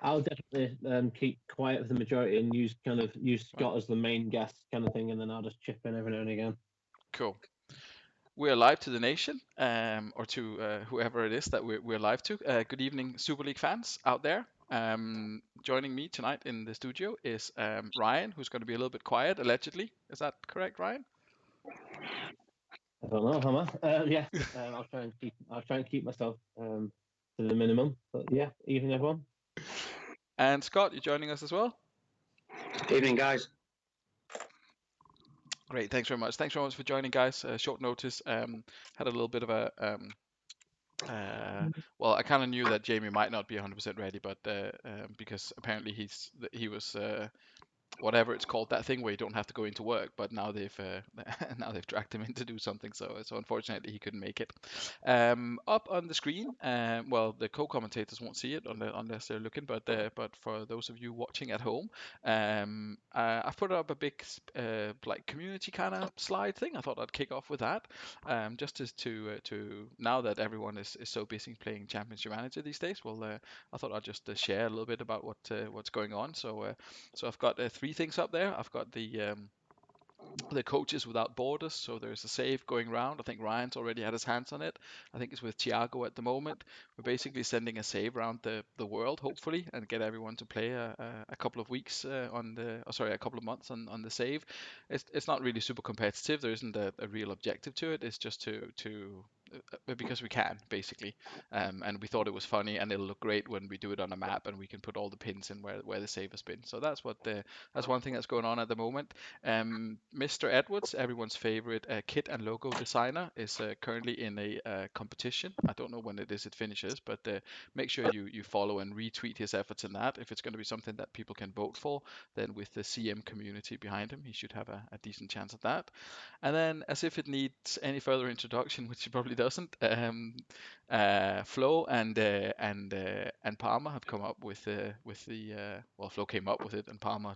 I'll definitely keep quiet for the majority and use Scott as the main guest kind of thing, and then I'll just chip in every now and again. Cool. We're live to the nation, or to whoever it is that we're live to. Good evening, Super League fans out there. Joining me tonight in the studio is Ryan, who's going to be a little bit quiet, allegedly. Is that correct, Ryan? I don't know, Hammer. Yeah, I'll try and keep myself to the minimum. But yeah, evening everyone. And Scott, you're joining us as well. Evening, guys. Great, thanks very much. Thanks very much for joining, guys. Short notice. Had a little bit of a well, I kind of knew that Jamie might not be 100% ready, but because apparently he was whatever it's called, that thing where you don't have to go into work, but now they've now they've dragged him in to do something, so unfortunately he couldn't make it. Up on the screen, well, the co-commentators won't see it unless they're looking, but for those of you watching at home, I've put up a big like community kind of slide thing. I thought I'd kick off with that, just as to now that everyone is so busy playing Championship Manager these days. Well, I thought I'd just share a little bit about what's going on. So I've got three things up there. I've got the Coaches Without Borders, so there's a save going around. I think Ryan's already had his hands on it. I think it's with Thiago at the moment. We're basically sending a save around the world, hopefully, and get everyone to play a couple of weeks a couple of months on the save. It's not really super competitive. There isn't a real objective to it. It's just to because we can, basically, and we thought it was funny, and it'll look great when we do it on a map, and we can put all the pins in where the save has been. So that's one thing that's going on at the moment. Mr. Edwards, everyone's favorite kit and logo designer, is currently in a competition. I don't know when it finishes, but make sure you follow and retweet his efforts in that. If it's going to be something that people can vote for, then with the CM community behind him, he should have a decent chance at that. And then, as if it needs any further introduction, which it probably doesn't, Flo and Palmer have come up with the well, Flo came up with it, and Palmer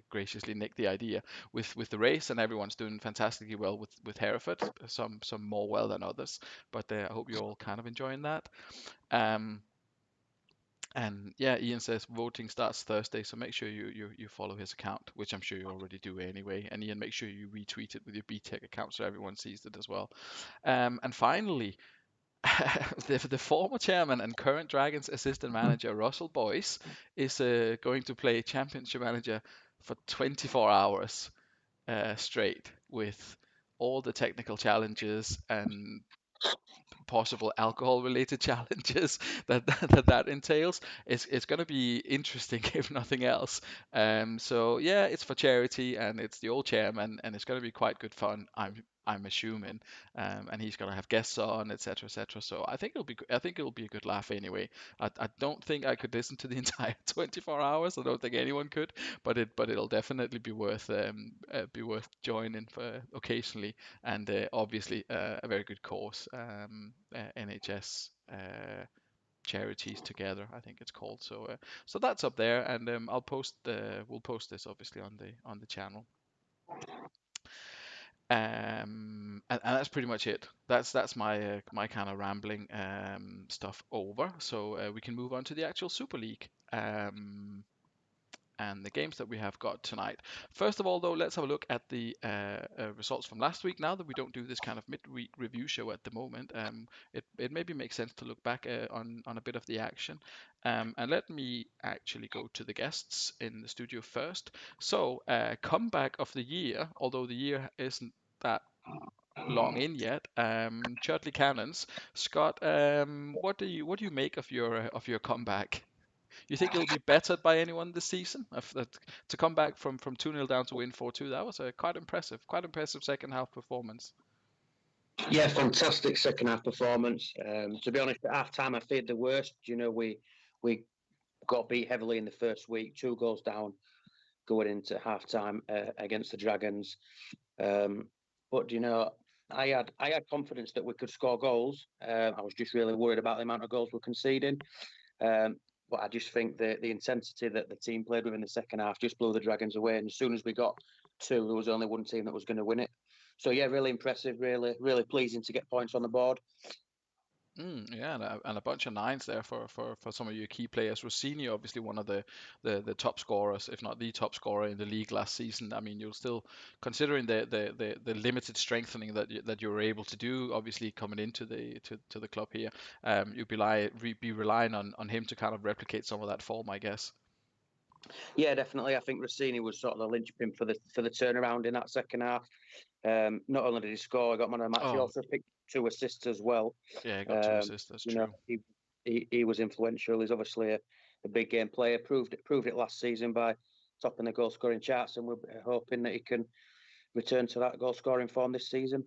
graciously nicked the idea with the race, and everyone's doing fantastically well with Hereford. Some more well than others, but I hope you're all kind of enjoying that. And yeah, Ian says voting starts Thursday, so make sure you follow his account, which I'm sure you already do anyway. And Ian, make sure you retweet it with your BTEC account so everyone sees it as well. And finally, the former chairman and current Dragons assistant manager Russell Boyce is going to play Championship Manager for 24 hours straight, with all the technical challenges and possible alcohol related challenges that entails. It's going to be interesting if nothing else. So yeah, it's for charity, and it's the old chairman, and it's going to be quite good fun, I'm assuming. And he's going to have guests on, etc., etc. So I think it'll be a good laugh anyway. I don't think I could listen to the entire 24 hours. I don't think anyone could, but it'll definitely be worth joining for occasionally, and obviously a very good cause. NHS charities together, I think it's called. So that's up there, and we'll post this obviously on the channel. And that's pretty much it. That's my kind of rambling stuff over. So we can move on to the actual Super League. And the games that we have got tonight. First of all, though, let's have a look at the results from last week. Now that we don't do this kind of midweek review show at the moment, it maybe makes sense to look back on a bit of the action. And let me actually go to the guests in the studio first. So, comeback of the year, although the year isn't that long in yet. Chudley Cannons, Scott, what do you make of your comeback? You think it'll be bettered by anyone this season? To come back from 2-0 down to win 4-2, that was a quite impressive second half performance. Yeah, fantastic second half performance. To be honest, at half time I feared the worst. We got beat heavily in the first week, 2 goals down going into half time against the Dragons. But I had confidence that we could score goals. I was just really worried about the amount of goals we're conceding. But I just think the intensity that the team played with in the second half just blew the Dragons away. And as soon as we got 2, there was only one team that was going to win it. So yeah, really impressive, really pleasing to get points on the board. Yeah, and a bunch of nines there for some of your key players. Rossini, obviously one of the top scorers, if not the top scorer in the league last season. I mean, you'll still, considering the limited strengthening that you were able to do, obviously coming into to the club here, you'd be relying on him to kind of replicate some of that form, I guess. Yeah, definitely. I think Rossini was sort of the linchpin for the turnaround in that second half. Not only did he score, he got man of the match. He also picked 2 assists as well. Yeah, he got 2 assists. That's true. He was influential. He's obviously a big game player. Proved it last season by topping the goal scoring charts, and we're hoping that he can return to that goal scoring form this season.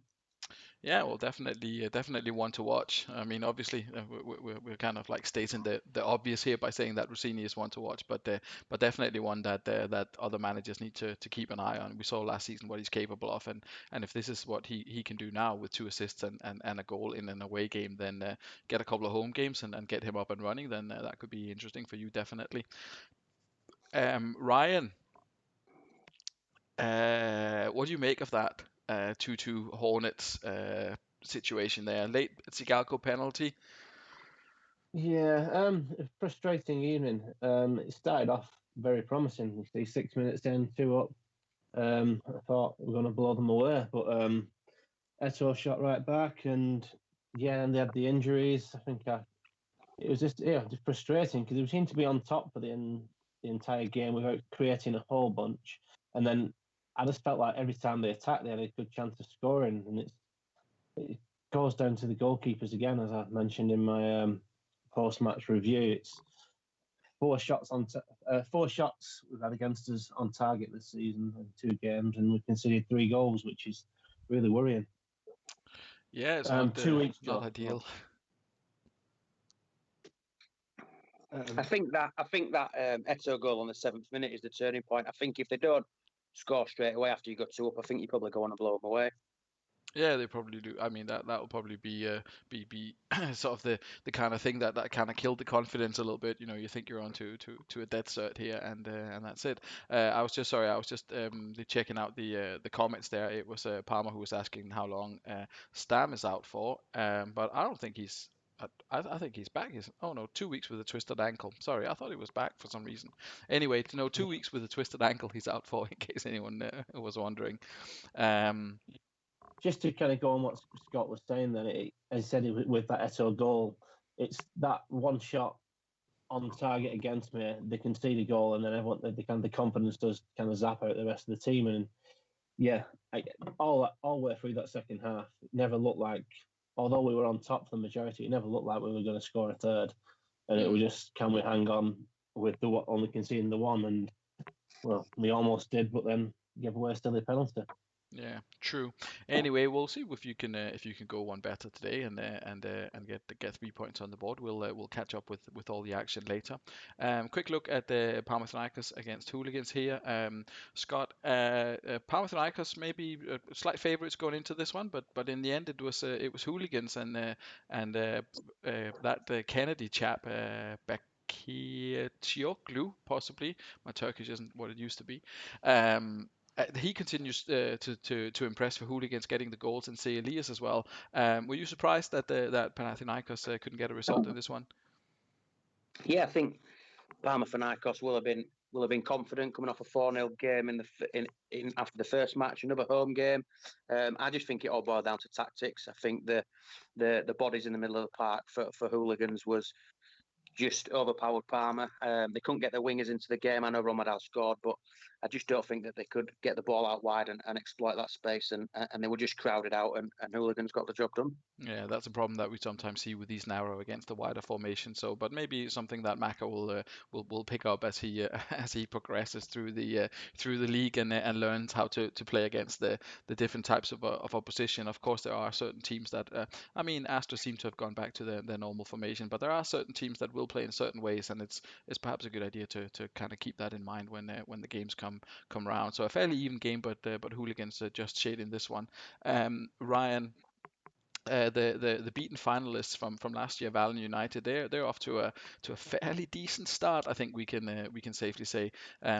Yeah, well, definitely one to watch. I mean, obviously, we're kind of like stating the obvious here by saying that Rossini is one to watch, but definitely one that other managers need to keep an eye on. We saw last season what he's capable of, and if this is what he can do now with 2 assists and a goal in an away game, then get a couple of home games and get him up and running, then that could be interesting for you, definitely. Ryan, what do you make of that 2-2 Hornets situation there? Late Tsigalco penalty. Yeah, a frustrating evening. It started off very promising. You see, 6 minutes in, 2 up. I thought we were going to blow them away, but Eto shot right back, and and they had the injuries. I think it was just frustrating because we seemed to be on top for the entire game without creating a whole bunch, and then I just felt like every time they attacked, they had a good chance of scoring, and it goes down to the goalkeepers again, as I mentioned in my post-match review. It's 4 shots we've had against us on target this season in 2 games, and we conceded 3 goals, which is really worrying. Yeah, it's not 2 weeks not ideal. I think that Eto goal on the 7th minute is the turning point. I think if they don't score straight away after you got 2 up, I think you probably go on and blow them away. Yeah, they probably do. I mean, that will probably be sort of the kind of thing that kind of killed the confidence a little bit. You know, you think you're on to a dead cert here, and that's it. I was just checking out the comments there. It was Palmer who was asking how long Stam is out for, but I don't think he's. I think he's back. 2 weeks with a twisted ankle. Sorry, I thought he was back for some reason. Anyway, 2 weeks with a twisted ankle he's out for, in case anyone was wondering. Just to kind of go on what Scott was saying, then as I said with that Eto goal, it's that one shot on target against me, they concede a goal, and then everyone the confidence does kind of zap out the rest of the team. And all the way through that second half, it never looked like, although we were on top for the majority, it never looked like we were going to score a third. And it was just, can we hang on with only conceding the one? And well, we almost did, but then gave away a silly penalty. Yeah, true. Anyway, we'll see if you can go one better today and get 3 points on the board. We'll catch up with all the action later. Quick look at the Panathinaikos against Hooligans here. Scott, Panathinaikos maybe slight favourites going into this one, but in the end it was Hooligans and that Kennedy chap Bakircioglu, possibly. My Turkish isn't what it used to be. He continues to impress for Hooligans, getting the goals, and say Elias as well. Were you surprised that Panathinaikos couldn't get a result in this one? Yeah, I think Panathinaikos will have been confident coming off a 4-0 game in after the first match, another home game. I just think it all boiled down to tactics. I think the bodies in the middle of the park for Hooligans was just overpowered Parma. They couldn't get their wingers into the game. I know Romadal scored, but I just don't think that they could get the ball out wide and exploit that space. And they were just crowded out, and Hooligans got the job done. Yeah, that's a problem that we sometimes see with these narrow against the wider formation. So, but maybe something that Maka will pick up as he as he progresses through the league and learns how to play against the different types of opposition. Of course, there are certain teams that I mean, Astra seem to have gone back to their normal formation, but there are certain teams that will play in certain ways, and it's perhaps a good idea to kind of keep that in mind when the games come round. So a fairly even game, but Hooligans just shade in this one. Ryan. the beaten finalists from last year, Vallen United, they're off to a fairly decent start. I think we can safely say,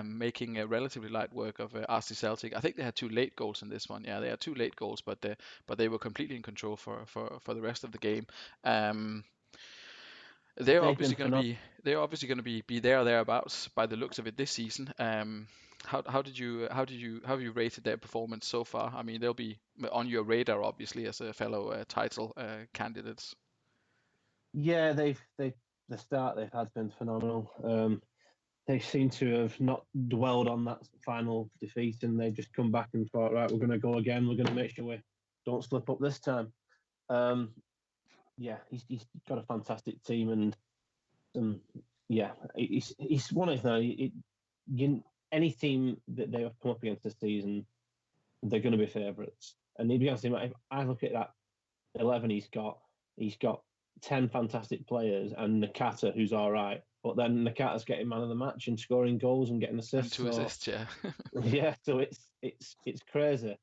making a relatively light work of RC Celtic. I think they had 2 late goals in this one. Yeah, they had 2 late goals, but they were completely in control for the rest of the game. They're They've obviously been going to phenomenal. be there or thereabouts by the looks of it this season. How have you rated their performance so far? I mean, they'll be on your radar obviously as a fellow title candidates. Yeah, the start they've had been phenomenal. They seem to have not dwelled on that final defeat, and they've just come back and thought, right, we're going to go again. We're going to make sure we don't slip up this time. Yeah, he's got a fantastic team, and yeah, he's one of any team that they have come up against this season, they're going to be favourites. And to be honest, if I look at that 11 he's got 10 fantastic players and Nakata, who's all right. But then Nakata's getting man of the match and scoring goals and getting assists. And 2 assists, yeah. Yeah, so it's crazy.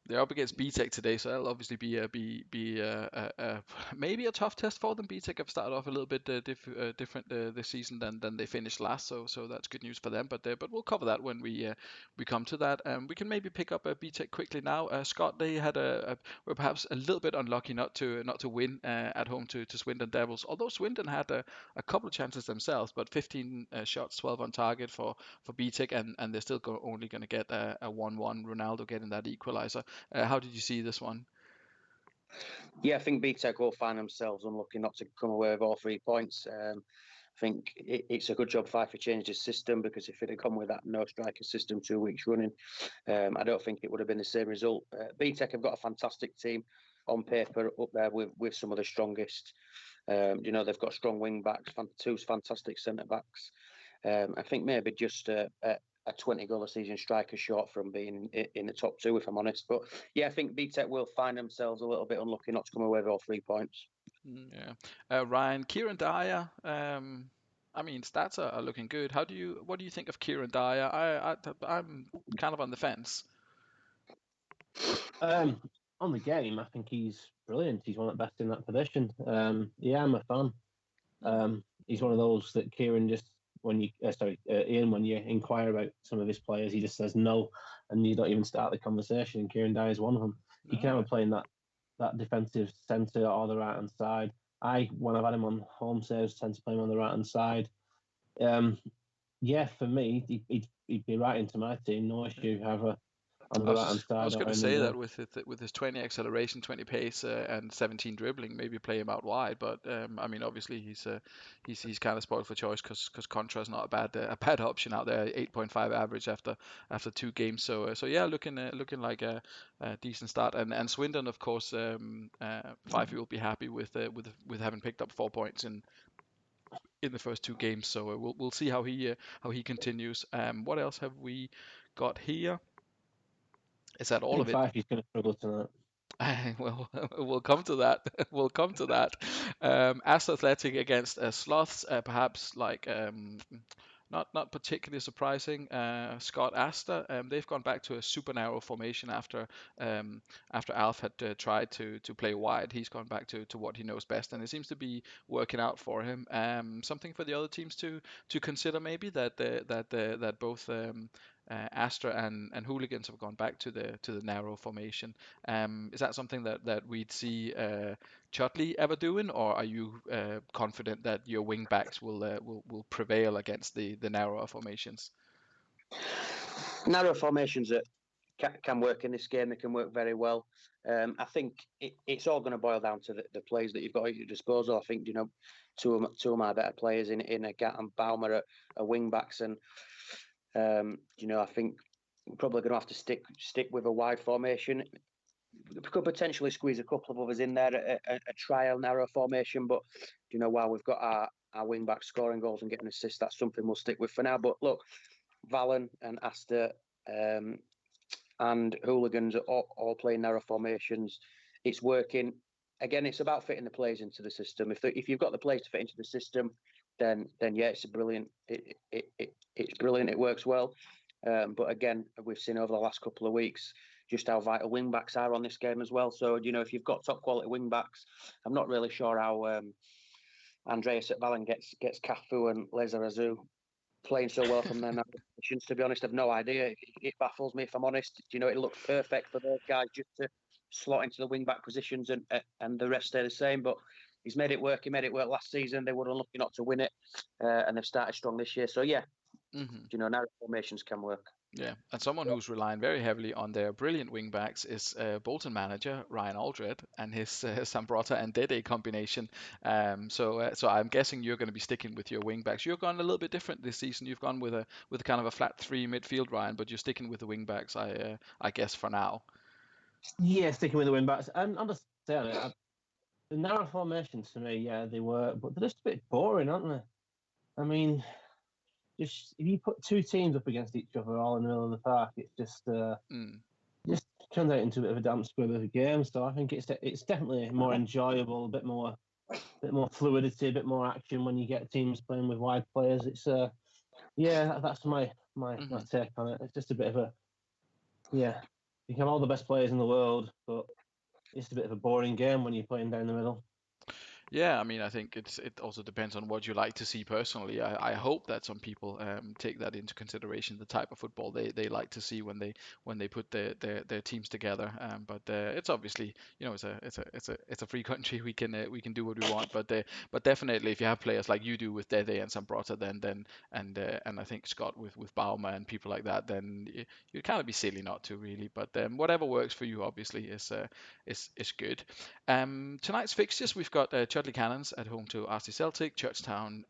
They're up against BTEC today, so that'll obviously be maybe a tough test for them. BTEC have started off a little bit different this season than they finished last, so that's good news for them. But we'll cover that when we come to that. We can maybe pick up BTEC quickly now. Scott, they had were perhaps a little bit unlucky not to win at home to Swindon Devils. Although Swindon had a couple of chances themselves, but 15 shots, 12 on target for BTEC, and they're still only going to get a 1-1. Ronaldo getting that equalizer. How did you see this one? Yeah, I think BTEC will find themselves unlucky not to come away with all 3 points. I think it's a good job FIFA changed his system, because if it had come with that no striker system 2 weeks running, I don't think it would have been the same result. BTEC have got a fantastic team on paper up there with some of the strongest. They've got strong wing backs, 2 fantastic centre backs. I think maybe just a 20-goal a season striker short from being in the top 2, if I'm honest. But yeah, I think BTEC will find themselves a little bit unlucky not to come away with all 3 points. Yeah. Ryan, Kieran Dyer. I mean, stats are looking good. What do you think of Kieran Dyer? I'm kind of on the fence. On the game, I think he's brilliant. He's one of the best in that position. Yeah, I'm a fan. He's one of those that Kieran just, Ian, when you inquire about some of his players, he just says no, and you don't even start the conversation. And Kieran Dyer is one of them. He can either play in that defensive centre or the right hand side. When I've had him on home saves, tend to play him on the right hand side. Yeah, for me, he'd be right into my team. No issue. On the right hand side. I was going to say that with his 20 acceleration, 20 pace, and 17 dribbling, maybe play him out wide. But I mean, obviously he's kind of spoiled for choice because Contra is not a bad option out there. 8.5 average after 2 games. So yeah, looking like a decent start. And Swindon, of course, Fife will be happy with having picked up 4 points in the first 2 games. So we'll see how he continues. What else have we got here? Is that all of it? Fife, he's going to struggle tonight. Well, we'll come to that. We'll come to that. As Athletic against Sloths, perhaps like not particularly surprising. Scott Astor, they've gone back to a super narrow formation after Alf had tried to play wide. He's gone back to what he knows best, and it seems to be working out for him. Something for the other teams to consider, maybe that both Astra and Hooligans have gone back to the narrow formation. Is that something that we'd see Chutley ever doing, or are you confident that your wing backs will prevail against the narrower formations? Narrow formations that can work in this game. They can work very well. I think it's all going to boil down to the players that you've got at your disposal. I think two of my better players in Agat and Baumer are wing backs, and I think we're probably going to have to stick with a wide formation. We could potentially squeeze a couple of others in there, a trial narrow formation, but while we've got our wing backs scoring goals and getting assists, that's something we'll stick with for now. But look, Vallen and Astor and Hooligans are all playing narrow formations. It's working. Again, it's about fitting the players into the system. If you've got the players to fit into the system, then yeah, it's brilliant. It's brilliant. It works well. But again, we've seen over the last couple of weeks, just how vital wing backs are on this game as well. So, you know, if you've got top quality wing backs, I'm not really sure how Andreas at Vallen gets Cafu and Lezarazu playing so well from their natural positions. To be honest, I've no idea. It baffles me, if I'm honest. You know, it looks perfect for those guys just to slot into the wing back positions and the rest stay the same. But he's made it work. He made it work last season. They were unlucky not to win it, and they've started strong this year. So yeah, you know, narrow formations can work. Yeah, and someone who's relying very heavily on their brilliant wing backs is Bolton manager Ryan Aldred and his Zambrotta and Dede combination. So I'm guessing you're going to be sticking with your wing backs. You've gone a little bit different this season. You've gone with kind of a flat three midfield, Ryan, but you're sticking with the wing backs, I guess, for now. Yeah, sticking with the wing backs. And I'm just saying it. The narrow formations to me, yeah, they were, but they're just a bit boring, aren't they? I mean, just if you put two teams up against each other all in the middle of the park, it's just turns out into a bit of a damp squib of a game. So I think it's definitely more enjoyable, a bit more fluidity, a bit more action when you get teams playing with wide players. It's that's my take on it. It's just a bit of a you can have all the best players in the world, but it's a bit of a boring game when you're playing down the middle. Yeah, I mean, I think it also depends on what you like to see personally. I hope that some people take that into consideration, the type of football they like to see when they put their teams together. But it's obviously, you know, it's a free country. We can do what we want. But definitely, if you have players like you do with Dede and Zambrotta, then and I think Scott with Bauma and people like that, then you'd kind of be silly not to really. But whatever works for you, obviously, is good. Tonight's fixtures, we've got Chudley Cannons at home to RC Celtic, Churchtown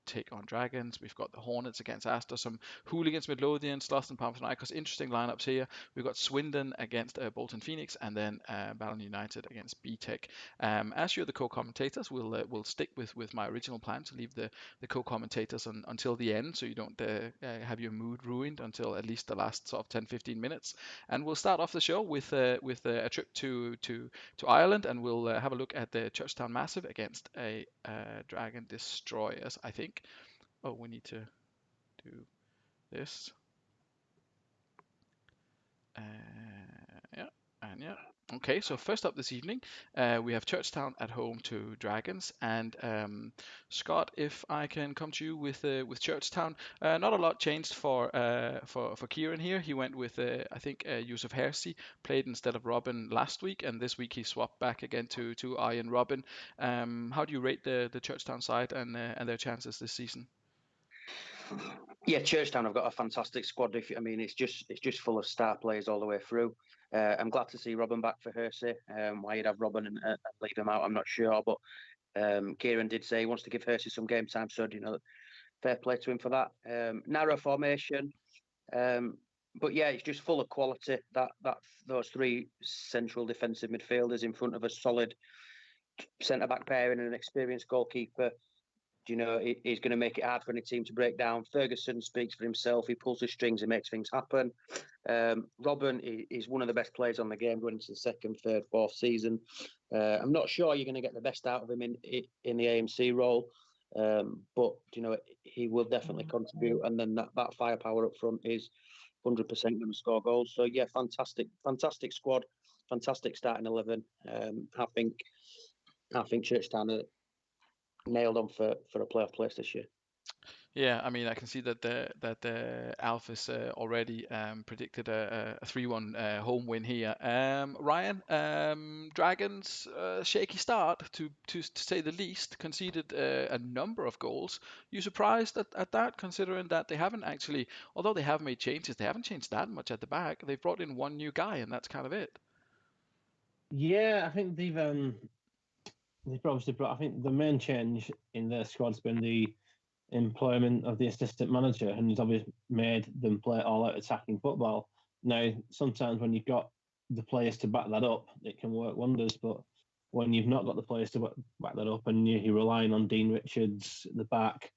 take on Dragons. We've got the Hornets against Astor, some Hooligans, Midlothian, Slough and Panathinaikos. Interesting lineups here. We've got Swindon against Bolton Phoenix, and then Vallen United against BTEC. As you're the co-commentators, we'll stick with my original plan to leave the co-commentators until the end, so you don't have your mood ruined until at least the last sort of 10-15 minutes. And we'll start off the show with a trip to Ireland, and we'll have a look at the Churchtown Massive against a Dragon Destroyers, I think. Oh, we need to do this. Okay, so first up this evening, we have Churchtown at home to Dragons, and Scott, if I can come to you with Churchtown, not a lot changed for Kieran here. He went with I think Yusuf Hersey played instead of Robin last week, and this week he swapped back again to Ian Robin. How do you rate the Churchtown side and their chances this season? Yeah, Churchtown have got a fantastic squad. It's just full of star players all the way through. I'm glad to see Robin back for Hersey. Why you'd have Robin and leave him out, I'm not sure. But Kieran did say he wants to give Hersey some game time, so fair play to him for that. Narrow formation, but yeah, it's just full of quality. Those three central defensive midfielders in front of a solid centre back pairing and an experienced goalkeeper. He's going to make it hard for any team to break down. Ferguson speaks for himself. He pulls the strings and makes things happen. Robin is one of the best players on the game going into the second, third, fourth season. I'm not sure you're going to get the best out of him in the AMC role, but he will definitely contribute. And then that firepower up front is 100% going to score goals. So yeah, fantastic squad, fantastic starting 11. I think Churchtown are nailed on for a playoff place this year. Yeah, I mean, I can see that the Alphas already predicted a 3-1 home win here. Ryan, Dragons shaky start to say the least, conceded a number of goals. You surprised at that, considering that they haven't actually, although they have made changes, they haven't changed that much at the back. They've brought in one new guy, and that's kind of it. Yeah, I think they've obviously brought. I think the main change in their squad's been the employment of the assistant manager, and he's obviously made them play all-out attacking football. Now, sometimes when you've got the players to back that up, it can work wonders. But when you've not got the players to back that up, and you're relying on Dean Richards at the back,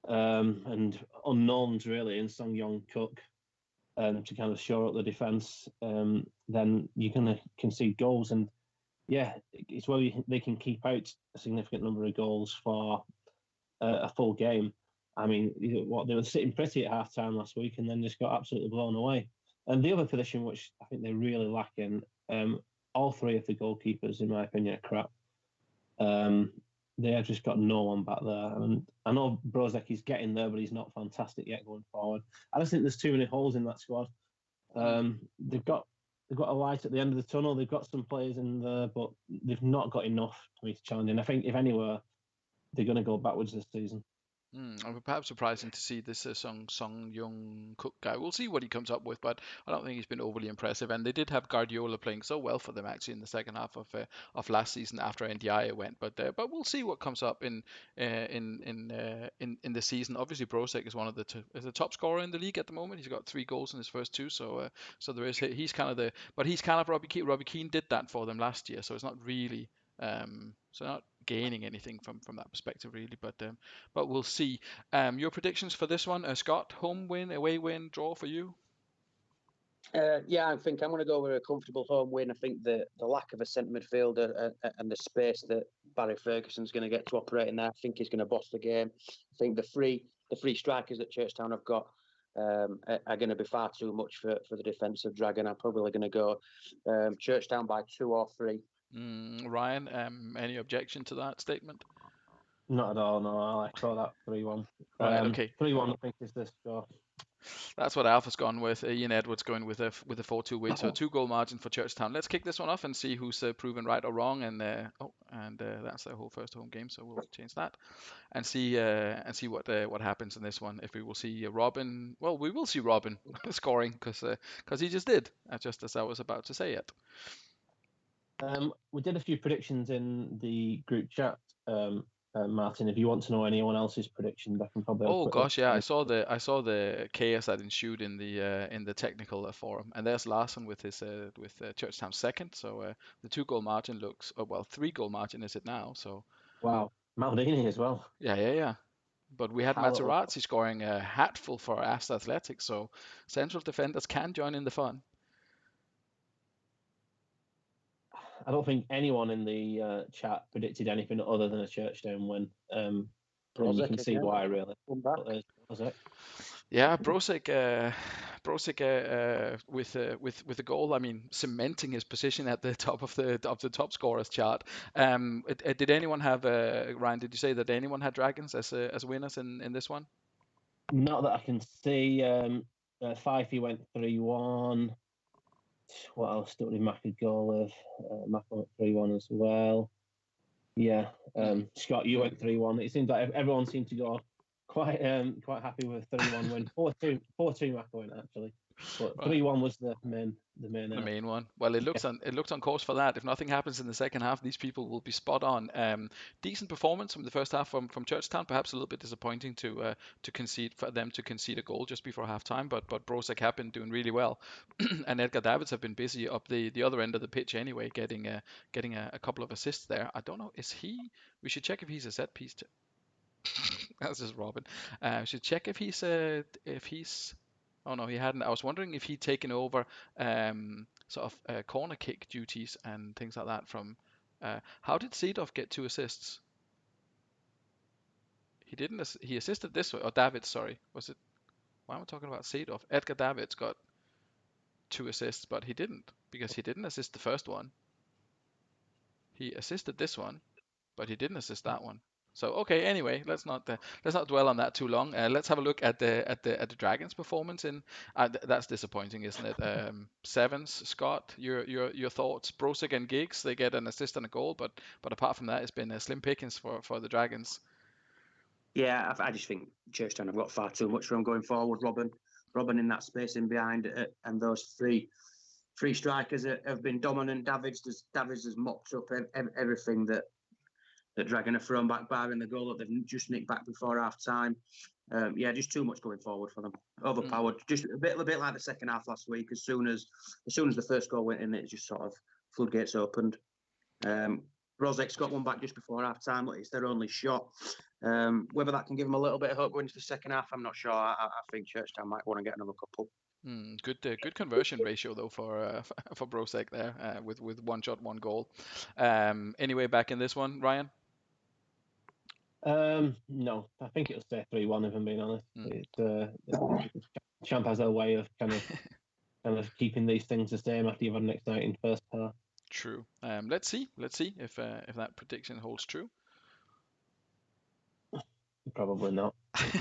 and unknowns really in Song Yong Cook to kind of shore up the defence, then you're going to concede goals. And yeah, it's whether they can keep out a significant number of goals for a full game. I mean, they were sitting pretty at half time last week and then just got absolutely blown away. And the other position, which I think they're really lacking, all three of the goalkeepers, in my opinion, are crap. They have just got no one back there. And I know Brožek is getting there, but he's not fantastic yet going forward. I just think there's too many holes in that squad. They've got a light at the end of the tunnel. They've got some players in there, but they've not got enough to meet the challenge. And I think, if anywhere, they're going to go backwards this season. I'm perhaps surprising to see this Song Young Cook guy. We'll see what he comes up with, but I don't think he's been overly impressive. And they did have Guardiola playing so well for them actually in the second half of last season after NDI went. But we'll see what comes up in the season. Obviously, Brožek is one of the top scorer in the league at the moment. He's got 3 goals in his first 2, so there is he's kind of Robbie Keane. Robbie Keane did that for them last year, so it's not really. So not gaining anything from that perspective really, but we'll see. Your predictions for this one, Scott? Home win, away win, draw for you? Yeah, I think I'm going to go with a comfortable home win. I think the lack of a centre midfielder and the space that Barry Ferguson's going to get to operate in there, I think he's going to boss the game. I think the three strikers that Churchtown have got are going to be far too much for the defensive Dragon. I'm probably going to go Churchtown by 2 or 3. Ryan, any objection to that statement? Not at all, no. I echo that 3-1. Right, okay. 3-1, I think, is the score. That's what Alpha's gone with. Ian Edwards going with a 4-2 win, so a 2-goal margin for Churchtown. Let's kick this one off and see who's proven right or wrong. And that's their whole first home game, so we'll change that and see what happens in this one. If we will see Robin, well, we will see Robin scoring because he just did, just as I was about to say it. We did a few predictions in the group chat. Martin, if you want to know anyone else's predictions, I can probably. Oh gosh, yeah, I saw the chaos that ensued in the technical forum, and there's Larson with his Churchtown second. So the 2-goal margin looks 3-goal margin is it now? So wow, Maldini as well. Yeah. But we had Materazzi scoring a hatful for Asta Athletics, so central defenders can join in the fun. I don't think anyone in the chat predicted anything other than a Churchtown win. And you can see why, really. Yeah, Brožek with the goal. I mean, cementing his position at the top of the top scorers chart. Did anyone have Ryan? Did you say that anyone had Dragons as winners in this one? Not that I can see. Fifey went 3-1. What else did Mac a goal of? Mac went 3-1 as well. Yeah. Scott, you went 3-1. It seems like everyone seemed to go quite happy with 3-1 win. 4-2 Mac went actually. But 3-1 was the main one. Well, it looks on course for that. If nothing happens in the second half, these people will be spot on. Decent performance from the first half from Churchtown. Perhaps a little bit disappointing to concede a goal just before halftime. But Brožek have been doing really well, and Edgar Davids have been busy up the other end of the pitch anyway, getting a couple of assists there. I don't know. Is he? We should check if he's a set piece. That's just Robin. Should check if he's. Oh no, he hadn't. I was wondering if he'd taken over sort of corner kick duties and things like that from. How did Seedorf get 2 assists? He didn't. He assisted this way. Or Davids, sorry. Was it? Why am I talking about Seedorf? Edgar Davids got 2 assists, but he didn't because he didn't assist the first one. He assisted this one, but he didn't assist that one. So okay, anyway, let's not dwell on that too long. Let's have a look at the Dragons' performance. That's disappointing, isn't it? Sevens, Scott, your thoughts? Brožek and Giggs, they get an assist and a goal, but apart from that, it's been a slim pickings for the Dragons. Yeah, I just think Churchtown have got far too much from going forward. Robin in that space in behind, and those three strikers have been dominant. Davids has mopped up everything that Dragon have thrown back, barring the goal that they've just nicked back before half time. Yeah, just too much going forward for them. Overpowered, just a bit like the second half last week. As soon as the first goal went in, it just sort of floodgates opened. Brožek's got one back just before half time. It's their only shot. Whether that can give them a little bit of hope going into the second half, I'm not sure. I think Churchtown might want to get another couple. Good conversion ratio though for Brožek there with 1 shot, 1 goal. Anyway, back in this one, Ryan. No, I think it'll stay 3-1 if I'm being honest. Champ has a way of kind kind of keeping these things the same after you've had an exciting first half. True. Let's see if that prediction holds true. Probably not.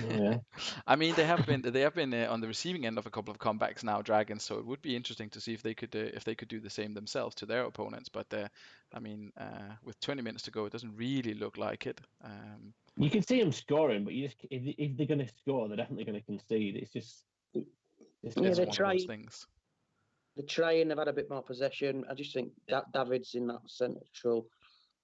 Yeah. I mean, they have been on the receiving end of a couple of comebacks now, Dragons. So it would be interesting to see if they could do the same themselves to their opponents. But I mean, with 20 minutes to go, it doesn't really look like it. You can see them scoring, but you just if they're going to score, they're definitely going to concede. It's just it's Yeah, one they're of those trying. things. They're trying. They've had a bit more possession. I just think that David's in that central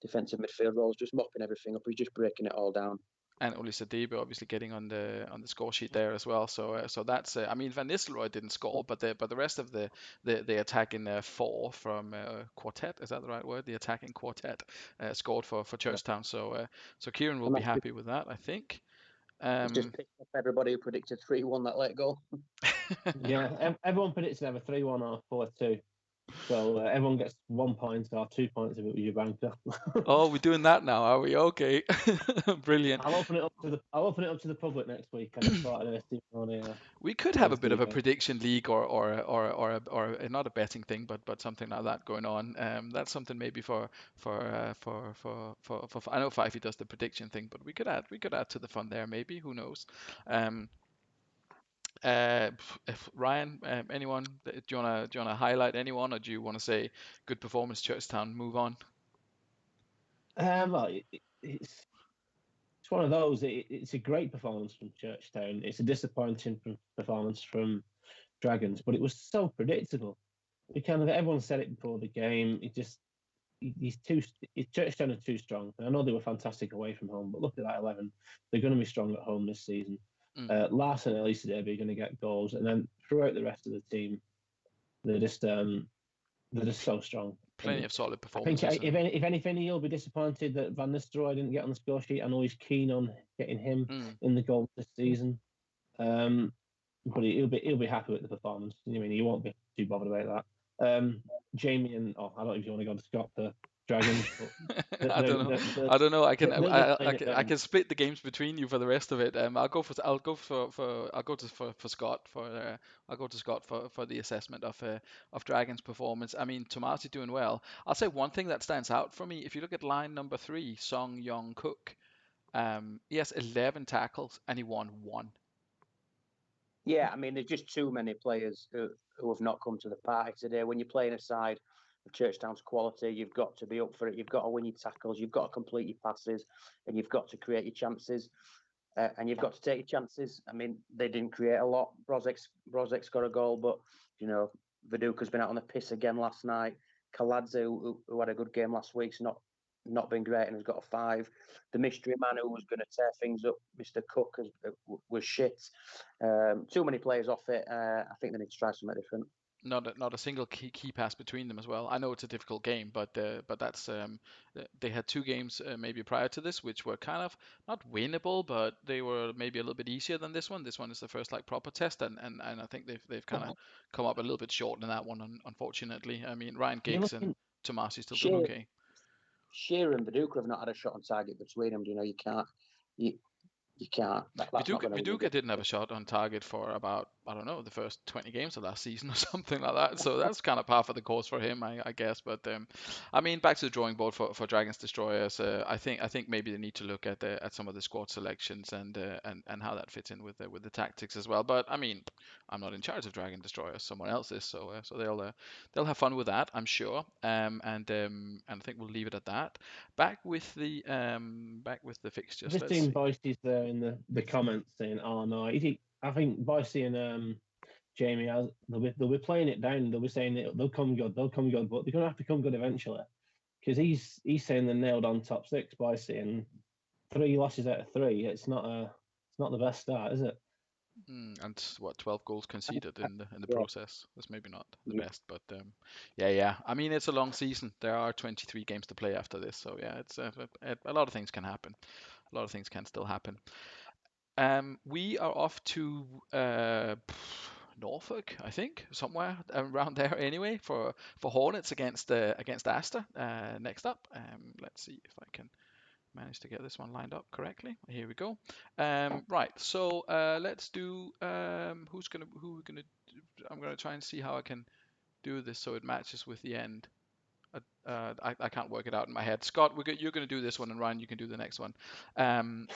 defensive midfield role is just mopping everything up. He's just breaking it all down. And Olise Debe obviously getting on the score sheet there as well. So that's I mean, Van Nistelrooy didn't score, but the rest of the attacking four from quartet, is that the right word? The attacking quartet scored for Churchtown. So Kieran will And be that's happy with that, I think. It's just picked up everybody who predicted 3-1 that let go. Yeah, everyone predicted either 3-1 or 4-2. So everyone gets 1 point or 2 points if it was your banker. Oh, we're doing that now, are we? Okay, brilliant. I'll open it up to the public next week and start a We could have a bit of a prediction league or not a betting thing, but something like that going on. That's something maybe for I know Fifey does the prediction thing, but we could add to the fun there maybe. Who knows? If Ryan, anyone, do you wanna highlight anyone, or do you want to say good performance, Churchtown, move on? Well, it's one of those. It's a great performance from Churchtown. It's a disappointing performance from Dragons, but it was so predictable. Everyone said it before the game. Churchtown are too strong. I know they were fantastic away from home, but look at that 11. They're going to be strong at home this season. Larson and Elisa Derby are going to get goals, and then throughout the rest of the team, they're just so strong. Plenty of solid I performances. think if anything, he'll be disappointed that Van Nistelrooy didn't get on the score sheet. I know he's keen on getting him in the goal this season, but he'll be happy with the performance. I mean, he won't be too bothered about that. Jamie and I don't know if you want to go to Scott for Dragons. But I don't know. I can split the games between you for the rest of it. I'll go to Scott for the assessment of Dragon's performance. I mean, Tomasi doing well. I'll say one thing that stands out for me. If you look at line number 3, Song Yong Cook, he has 11 tackles and he won 1. Yeah, I mean, there's just too many players who have not come to the party today. When you're playing a side of Churchtown's quality, you've got to be up for it. You've got to win your tackles. You've got to complete your passes, and you've got to create your chances. And you've got to take your chances. I mean, they didn't create a lot. Brozek's got a goal, but Viduka's been out on the piss again last night. Kaladze, who had a good game last week, not been great and has got a 5. The mystery man who was going to tear things up, Mr. Cook, was shit. Too many players off it. I think they need to try something different. Not a single key pass between them as well. I know it's a difficult game, but that's they had 2 games maybe prior to this, which were kind of not winnable, but they were maybe a little bit easier than this one. This one is the first proper test, and I think they've kind of come up a little bit short in that one, unfortunately. I mean, Ryan Giggs and Tomasi still doing okay. Shearer and Viduka have not had a shot on target between them. You can't. You can't. Viduka didn't have a shot on target for about, I don't know, the first 20 games of last season or something like that. So that's kind of par for the course for him, I guess. But I mean, back to the drawing board for Dragons Destroyers. I think maybe they need to look at some of the squad selections and how that fits in with the tactics as well. But I mean, I'm not in charge of Dragon Destroyers. Someone else is. So they'll have fun with that, I'm sure. And I think we'll leave it at that. Back with the fixtures. Just seeing Boise's there in the comments saying, "Oh no," I think Boise and Jamie, they'll be playing it down. They'll be saying they'll come good, but they're gonna have to come good eventually, because he's saying they're nailed on top 6, Boise, and 3 losses out of 3. It's not the best start, is it? And 12 goals conceded in the process. That's maybe not the best, but yeah. I mean, it's a long season. There are 23 games to play after this, so yeah, it's a lot of things can happen. A lot of things can still happen. We are off to Norfolk, I think, somewhere around there anyway, for Hornets against Astor next up. Let's see if I can managed to get this one lined up correctly. Here we go. Right, so let's do I'm gonna try and see how I can do this so it matches with the end. I can't work it out in my head. Scott, you're going to do this one, and Ryan, you can do the next one. I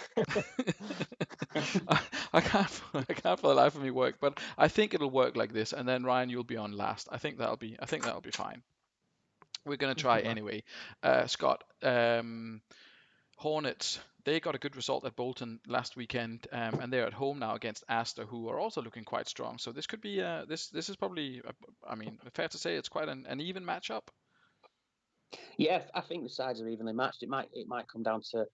can't for the life of me work, but I think it'll work like this, and then Ryan, you'll be on last. I think that'll be fine. We're going to try anyway. Scott, Hornets, they got a good result at Bolton last weekend, and they're at home now against Astor, who are also looking quite strong. So this could be this is probably, fair to say it's quite an even matchup. Yeah, I think the sides are evenly matched. It might come down to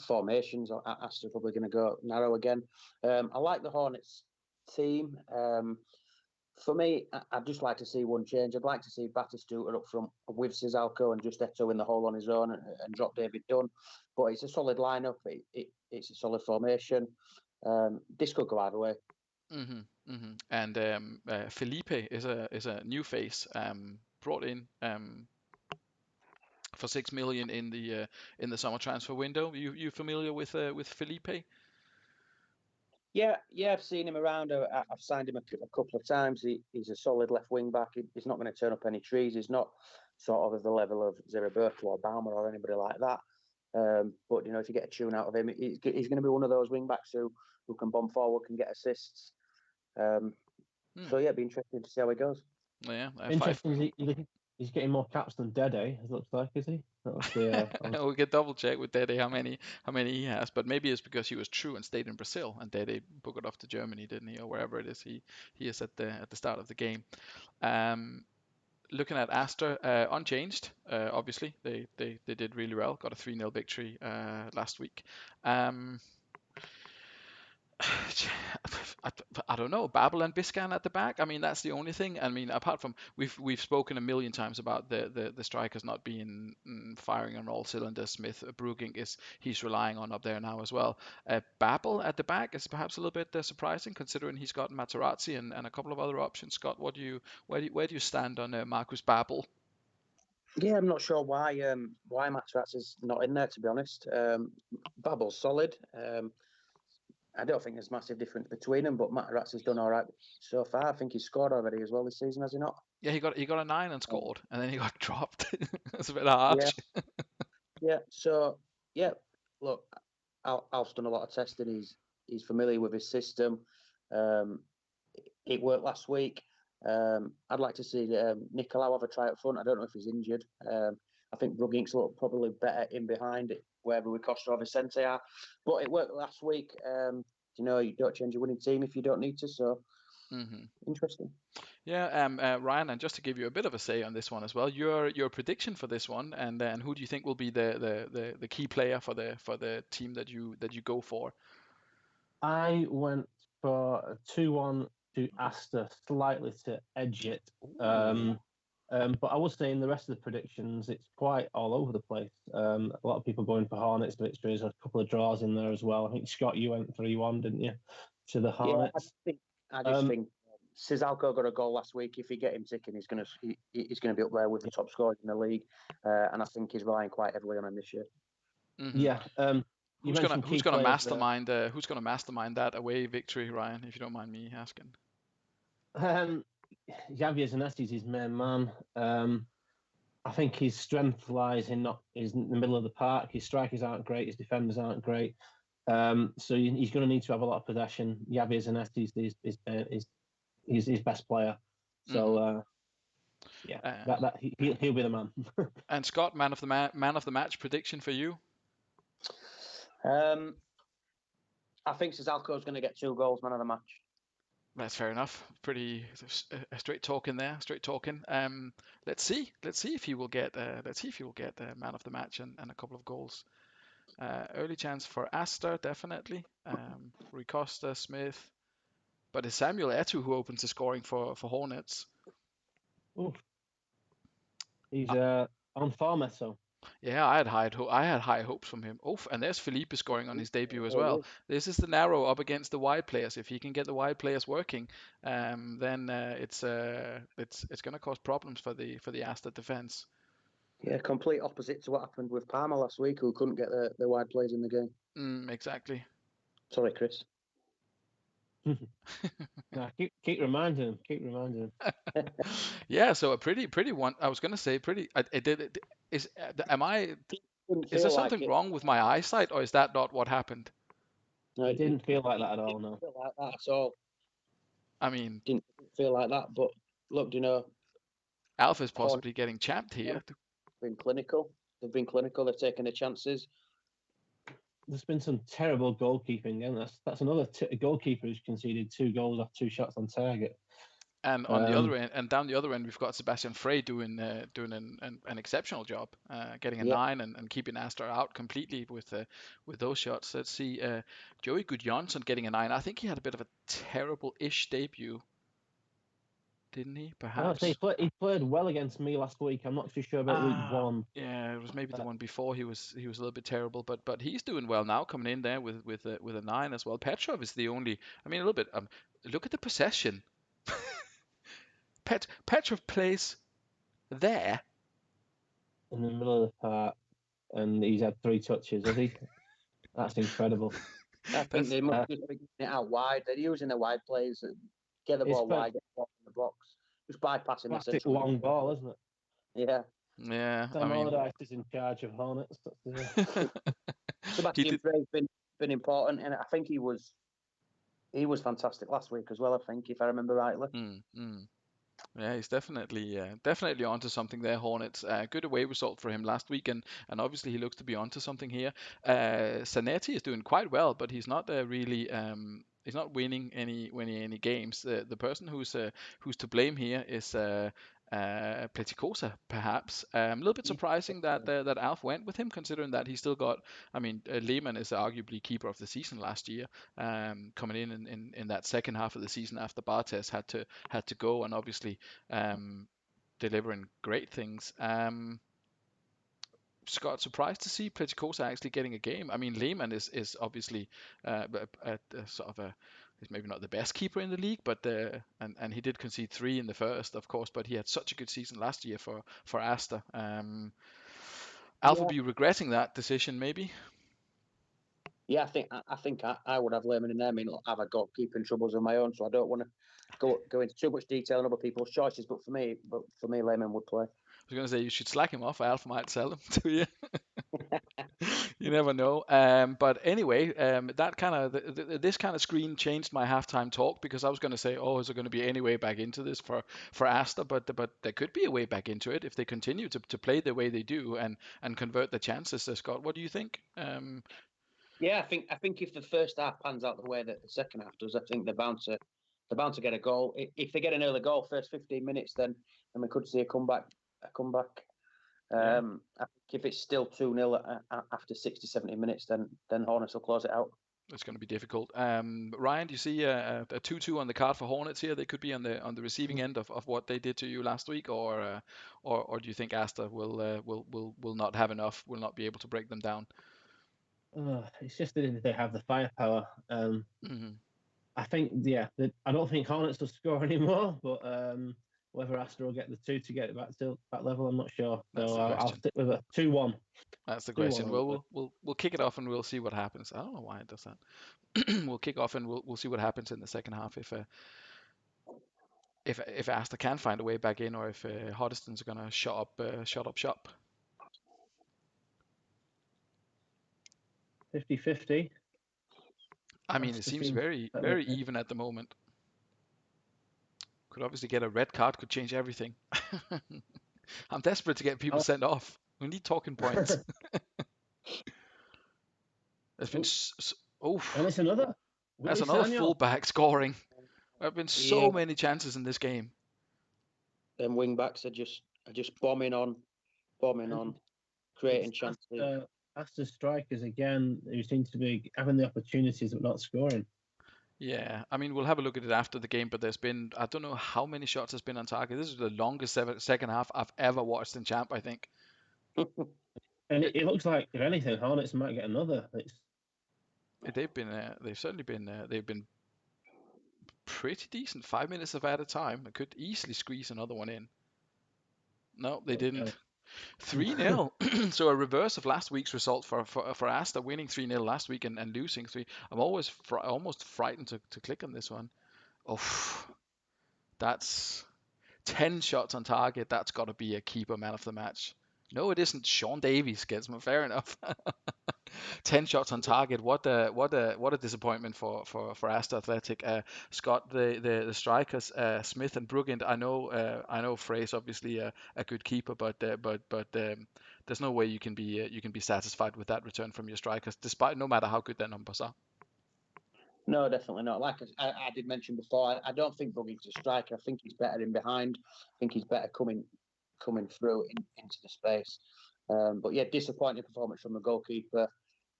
formations. Astor probably going to go narrow again. I like the Hornets team. For me, I'd just like to see one change. I'd like to see Batistuta up front with Sizalco and just Eto in the hole on his own and drop David Dunn. But it's a solid lineup. It's a solid formation. This could go either way. And Felipe is a new face brought in for 6 million in the summer transfer window. You familiar with Felipe? Yeah, I've seen him around. I've signed him a couple of times. He's a solid left wing back. He's not going to turn up any trees. He's not sort of the level of Zeriberto or Baumer or anybody like that. But if you get a tune out of him, he's going to be one of those wing backs who can bomb forward, can get assists. So yeah, it'd be interesting to see how he goes. Yeah, interesting. He's getting more caps than Dede. It looks like, is he? We could double check with Dede how many he has, but maybe it's because he was true and stayed in Brazil, and Dede booked off to Germany, didn't he, or wherever it is he is at the start of the game. Looking at Astor, unchanged. Obviously, they did really well. Got a 3-0 victory last week. I don't know, Babel and Biscan at the back. I mean, that's the only thing. I mean, apart from we've spoken a million times about the strikers not being firing on all cylinders. Smith Brugink he's relying on up there now as well. Babel at the back is perhaps a little bit surprising considering he's got Materazzi and a couple of other options. Scott, where do you stand on Marcus Babel? Yeah, I'm not sure why Materazzi's not in there, to be honest. Babel's solid. I don't think there's massive difference between them, but Materazzi's done all right so far. I think he's scored already as well this season, has he not? Yeah, he got a 9 and scored, and then he got dropped. That's a bit harsh. Yeah. So yeah, look, Alf's done a lot of testing. He's familiar with his system. It worked last week. I'd like to see Nicolau have a try up front. I don't know if he's injured. I think Brugink's probably better in behind it, wherever we Costa or Vicente are. But it worked last week. You don't change your winning team if you don't need to. So interesting. Yeah, Ryan, and just to give you a bit of a say on this one as well, your prediction for this one, and then who do you think will be the key player for the team that you go for? I went for a 2-1 to Astor, slightly to edge it. But I was saying the rest of the predictions, it's quite all over the place. A lot of people going for Hornets victories, a couple of draws in there as well. I think, Scott, you went 3-1, didn't you, to the Hornets? Yeah, I just think Sizalco got a goal last week. If you get him ticking, he's going to be up there with the top scorers in the league, and I think he's relying quite heavily on him this year. Yeah. Who's gonna mastermind that away victory, Ryan? If you don't mind me asking. Javier Zanetti's his main man. I think his strength lies in the middle of the park. His strikers aren't great. His defenders aren't great. So he's going to need to have a lot of possession. Javier Zanetti's his best player. So he'll be the man. And Scott, man of the match prediction for you? I think Sizalco is going to get 2 goals, man of the match. That's fair enough. Pretty straight talking there. Straight talking. Let's see if he will get man of the match and a couple of goals. Early chance for Astor, definitely. Rui Costa, Smith, but it's Samuel Eto'o who opens the scoring for Hornets. Oof. He's on form, Eto'o. Yeah, I had high hopes from him. Oh, and there's Felipe scoring on his debut as well. This is the narrow up against the wide players. If he can get the wide players working, then it's going to cause problems for the Astor defense. Yeah, complete opposite to what happened with Palmer last week, who couldn't get the wide plays in the game. Exactly. Sorry, Chris. Nah, keep reminding him. Keep reminding him. Yeah, so a pretty one. I was gonna say pretty. Is am I? Didn't Is there feel like something it. wrong with my eyesight, or is that not what happened? No, It didn't feel like that at all. No. Didn't feel like that at all. I mean, Didn't feel like that. But look, Alpha's Horn possibly getting champed here. been clinical. They've been clinical. They've taken the chances. There's been some terrible goalkeeping, and that's another goalkeeper who's conceded 2 goals off 2 shots on target. And on the other end, and down the other end, we've got Sebastian Frey doing an exceptional job, getting a Yeah. 9 and keeping Astor out completely with those shots. Let's see, Joey Gudjonsson getting a 9. I think he had a bit of a terrible-ish debut, didn't he? Perhaps. He played well against me last week. I'm not too sure about week 1. Yeah, it was maybe the one before he was a little bit terrible, but he's doing well now, coming in there with a 9 as well. Petrov is the only. I mean, a little bit. Look at the possession. Petrov plays there In the middle of the park, and he's had 3 touches, has he? That's incredible. I think they must just be getting it out wide. They're using the wide plays and get the ball wide, get the ball in the box. Just bypassing the Classic central. long ball, isn't it? Yeah. Yeah, Sam I mean, Allardyce is in charge of Hornets. Sebastian Frey's been important, and I think he was fantastic last week as well. I think, if I remember rightly. Yeah, he's definitely onto something there. Hornets, good away result for him last week, and obviously he looks to be onto something here. Zanetti is doing quite well, but he's not really. He's not winning any games. The person who's to blame here is Pleticosa, perhaps. A little bit surprising that Alf went with him, considering that he still got. I mean, Lehmann is arguably keeper of the season last year, coming in that second half of the season after Bartes had to go, and obviously delivering great things. Scott, surprised to see Pleticosa actually getting a game. I mean, Lehmann is obviously sort of he's maybe not the best keeper in the league, but and he did concede 3 in the first, of course, but he had such a good season last year for Asta. Alf will be regretting that decision, maybe. Yeah, I think I would have Lehmann in there. I mean, I've got goalkeeping troubles of my own, so I don't want to go into too much detail on other people's choices. But for me, Lehmann would play. I was going to say you should slack him off. Alf might sell him to you. You never know. But anyway, that kind of this kind of screen changed my halftime talk, because I was going to say, oh, is there going to be any way back into this for Asta? But there could be a way back into it if they continue to play the way they do and convert the chances. Scott, what do you think? Yeah, I think if the first half pans out the way that the second half does, I think they're bound to get a goal. If they get an early goal first 15 minutes, then we could see a comeback. I think if it's still 2-0 after 60, 70 minutes, then Hornets will close it out. It's going to be difficult. Ryan, do you see a 2-2 on the card for Hornets here? They could be on the receiving end of what they did to you last week, or do you think Asta will not have enough, will not be able to break them down? It's just that they have the firepower. I think, I don't think Hornets will score anymore, but whether Asta will get the 2 to get it back to that level, I'm not sure. So I'll stick with a 2-1. That's the question. Well, we'll kick it off and we'll see what happens. I don't know why it does that. We'll kick off and we'll see what happens in the second half if Asta can find a way back in, or if Hoddesdon's are gonna shut up shop. 50-50. I mean, it seems very even at the moment. Could obviously get a red card, could change everything. I'm desperate to get people sent off. We need talking points. There's been and it's another. That's another fullback scoring. There have been so many chances in this game. Them wing backs are just bombing on, creating chances. Asta's strikers again, who seem to be having the opportunities but not scoring. Yeah, I mean, we'll have a look at it after the game, but there's been, I don't know how many shots has been on target. This is the longest second half I've ever watched in Champ, I think. And it looks like, if anything, Hornets might get another. They've been pretty decent. 5 minutes of at a time. I could easily squeeze another one in. No, they didn't. 3-0. So a reverse of last week's result for Asta, winning 3-0 last week and losing 3. I'm always almost frightened to click on this one. Oh, that's 10 shots on target. That's got to be a keeper man of the match. No, it isn't. Sean Davies gets me. Fair enough. 10 shots on target. What a disappointment for Asta Athletic. Scott, the strikers, Smith and Brugend. I know Frey's obviously a good keeper, but there's no way you can be satisfied with that return from your strikers, despite no matter how good their numbers are. No, definitely not. Like I did mention before, I don't think Bruggen's a striker. I think he's better in behind. I think he's better coming through into the space. But yeah, disappointing performance from the goalkeeper.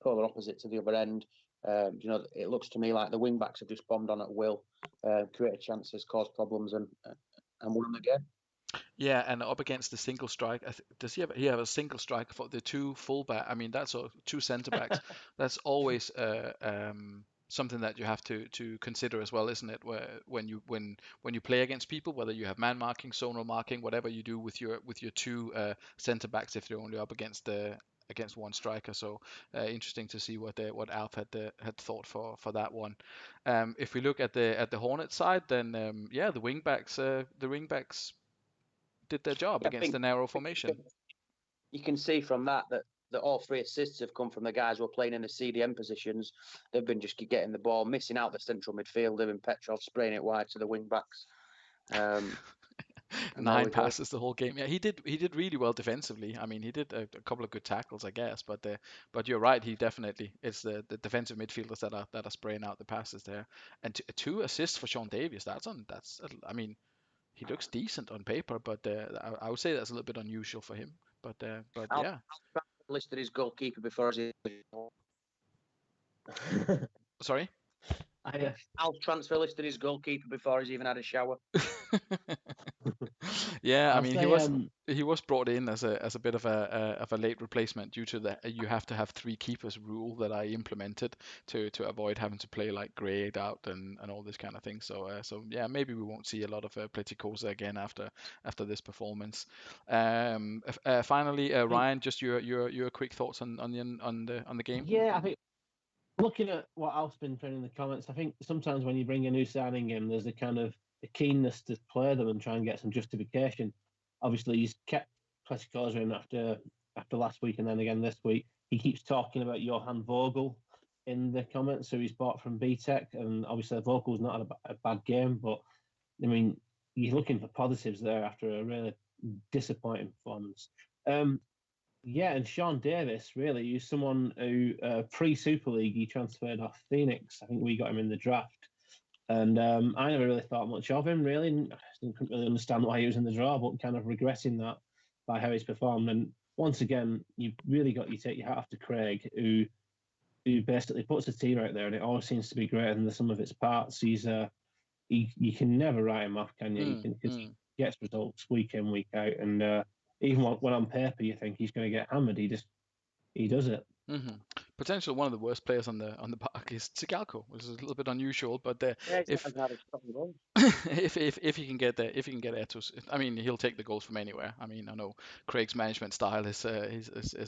Polar opposite to the other end. It looks to me like the wing backs have just bombed on at will, created chances, caused problems, and won the game. Yeah, and up against the single strike, does he have a single strike for the two fullback? I mean, that's two centre backs. That's always something that you have to consider as well, isn't it? Where when you play against people, whether you have man marking, zonal marking, whatever you do with your two centre backs, if you're only up against one striker. So interesting to see what Alf had thought for that one. If we look at the Hornets side, then the wing backs did their job against the narrow formation. You can see from that all 3 assists have come from the guys who are playing in the CDM positions. They've been just getting the ball, missing out the central midfielder, and Petrov spraying it wide to the wing backs. 9 passes the whole game. Yeah, he did really well defensively. I mean, he did a couple of good tackles, I guess. But you're right. He definitely, it's the defensive midfielders that are spraying out the passes there. And 2 assists for Sean Davies. I mean, he looks decent on paper, but I would say that's a little bit unusual for him. But yeah. Listed his goalkeeper before his. Sorry. Alf transfer listed his goalkeeper before he's even had a shower. Yeah, I mean, he was brought in as a bit of a late replacement due to the you have to have 3 keepers rule that I implemented to avoid having to play like grayed out and all this kind of thing. So yeah, maybe we won't see a lot of Pleticosa again after this performance. Finally, Ryan, just your quick thoughts on the game. Yeah, I think looking at what Alf's been putting in the comments, I think sometimes when you bring a new signing in, there's a kind of a keenness to play them and try and get some justification. Obviously, he's kept Pleticosa in after last week and then again this week. He keeps talking about Johan Vogel in the comments, who he's bought from BTEC, and obviously Vogel's not a bad game, but I mean, you're looking for positives there after a really disappointing performance. Yeah, and Sean Davis, really, he's someone who pre-Super League he transferred off Phoenix. I think we got him in the draft, and I never really thought much of him. Really, I couldn't really understand why he was in the draw, but kind of regretting that by how he's performed. And once again, you've really got to take your hat off to Craig, who basically puts the team out there, and it always seems to be greater than the sum of its parts. You can never write him off, can you? Because he gets results week in, week out, and even when on paper you think he's going to get hammered, he does it. Mm-hmm. Potentially one of the worst players on the park is Tsigalko, which is a little bit unusual. But if he can get Etos, I mean, he'll take the goals from anywhere. I mean, I know Craig's management style is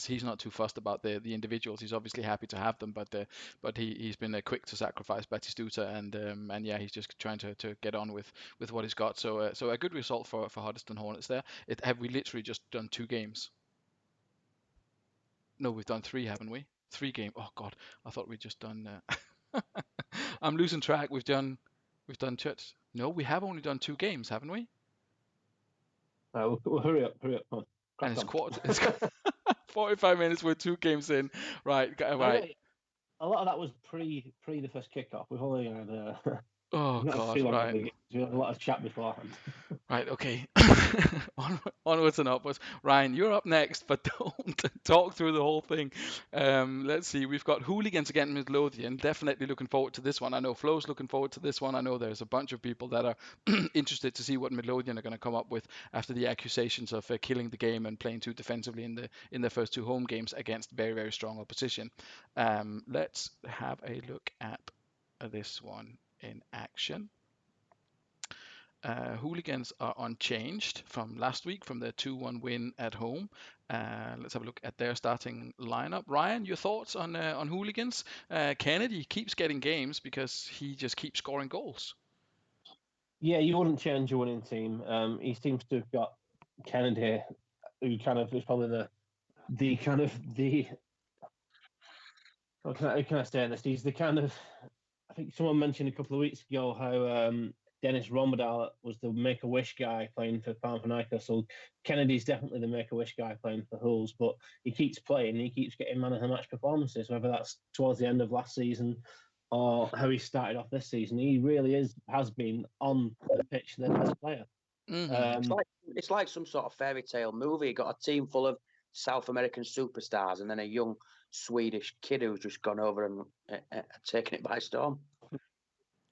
he's not too fussed about the individuals. He's obviously happy to have them, but he's been quick to sacrifice Batistuta, and yeah, he's just trying to get on with what he's got. So a good result for Hoddesdon Hornets there. Have we literally just done 2 games? No, we've done 3, haven't we? 3 games. Oh God, I thought we'd just done. I'm losing track. We've done church. No, we have only done 2 games, haven't we? We'll hurry up. Come on. And it's 45 minutes. We're 2 games in. Right. A lot of that was pre the first kickoff. We've only had. Oh God! Right. We had a lot of chat beforehand. Right. Okay. Onwards and upwards. Ryan, you're up next, but don't talk through the whole thing. Let's see. We've got Hooligans against Midlothian. Definitely looking forward to this one. I know Flo's looking forward to this one. I know there's a bunch of people that are interested to see what Midlothian are going to come up with after the accusations of killing the game and playing too defensively in the first 2 home games against very, very strong opposition. Let's have a look at this one in action. Hooligans are unchanged from last week from their 2-1 win at home. Let's have a look at their starting lineup. Ryan, your thoughts on Hooligans? Kennedy keeps getting games because he just keeps scoring goals. Yeah, you wouldn't change your winning team. He seems to have got Kennedy, who kind of is probably the how can I say this? He's the kind of, I think someone mentioned a couple of weeks ago how Dennis Romerdal was the Make-A-Wish guy playing for Panathinaikos. So Kennedy's definitely the Make-A-Wish guy playing for Hulls, but he keeps playing, he keeps getting man of the match performances, whether that's towards the end of last season or how he started off this season. He really has been on the pitch the best player. Mm-hmm. It's like some sort of fairy tale movie. You got a team full of South American superstars, and then a young Swedish kid who's just gone over and taken it by storm.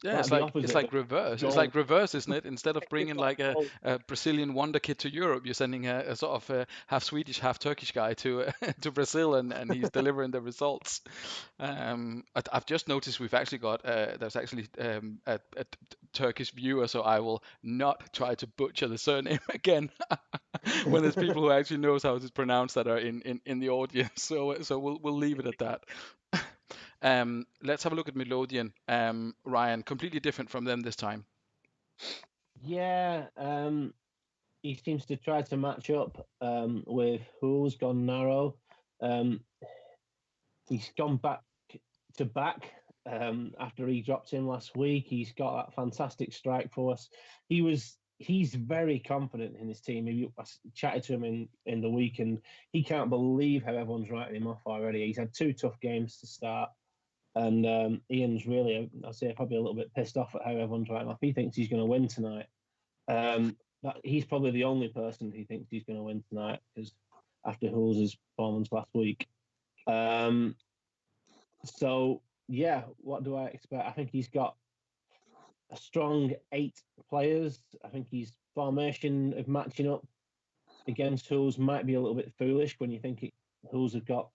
Yeah, it's like reverse. It's like reverse, isn't it? Instead of bringing like a Brazilian wonder kid to Europe, you're sending a sort of half Swedish, half Turkish guy to to Brazil, and he's delivering the results. I've just noticed we've actually got there's actually a Turkish viewer, so I will not try to butcher the surname again when there's people who actually knows how to pronounce that are in the audience. So we'll leave it at that. Let's have a look at Midlothian. Ryan, completely different from them this time. Yeah, he seems to try to match up with Who's gone narrow. He's gone back to back after he dropped in last week. He's got that fantastic strike force. He's very confident in his team. I chatted to him in the week, and he can't believe how everyone's writing him off already. He's had 2 tough games to start. And Ian's really, I'd say, probably a little bit pissed off at how everyone's writing off. He thinks he's going to win tonight. He's probably the only person who thinks he's going to win tonight, because after Hulls' performance last week. So, yeah, what do I expect? I think he's got a strong 8 players. I think his formation of matching up against Hulls might be a little bit foolish when you think Hulls have got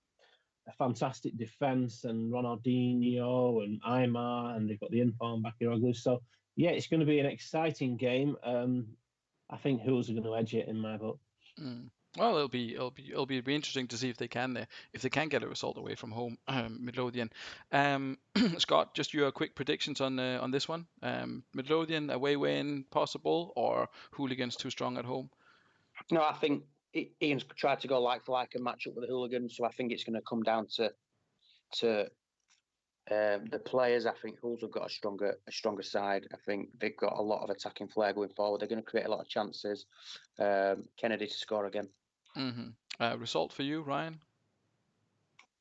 a fantastic defense and Ronaldinho and Aymar, and they've got the inform Bakiroglu. So yeah, it's going to be an exciting game. I think Hulls are going to edge it in my book. Well, it'll be interesting to see if they can get a result away from home, Midlothian. Scott, just your quick predictions on this one. Midlothian away win possible, or Hooligans too strong at home? No, I think Ian's tried to go like for like and match up with the Hooligans, so I think it's going to come down to the players. I think Hulls have got a stronger side. I think they've got a lot of attacking flair going forward. They're going to create a lot of chances. Kennedy to score again. Mm-hmm. Result for you, Ryan?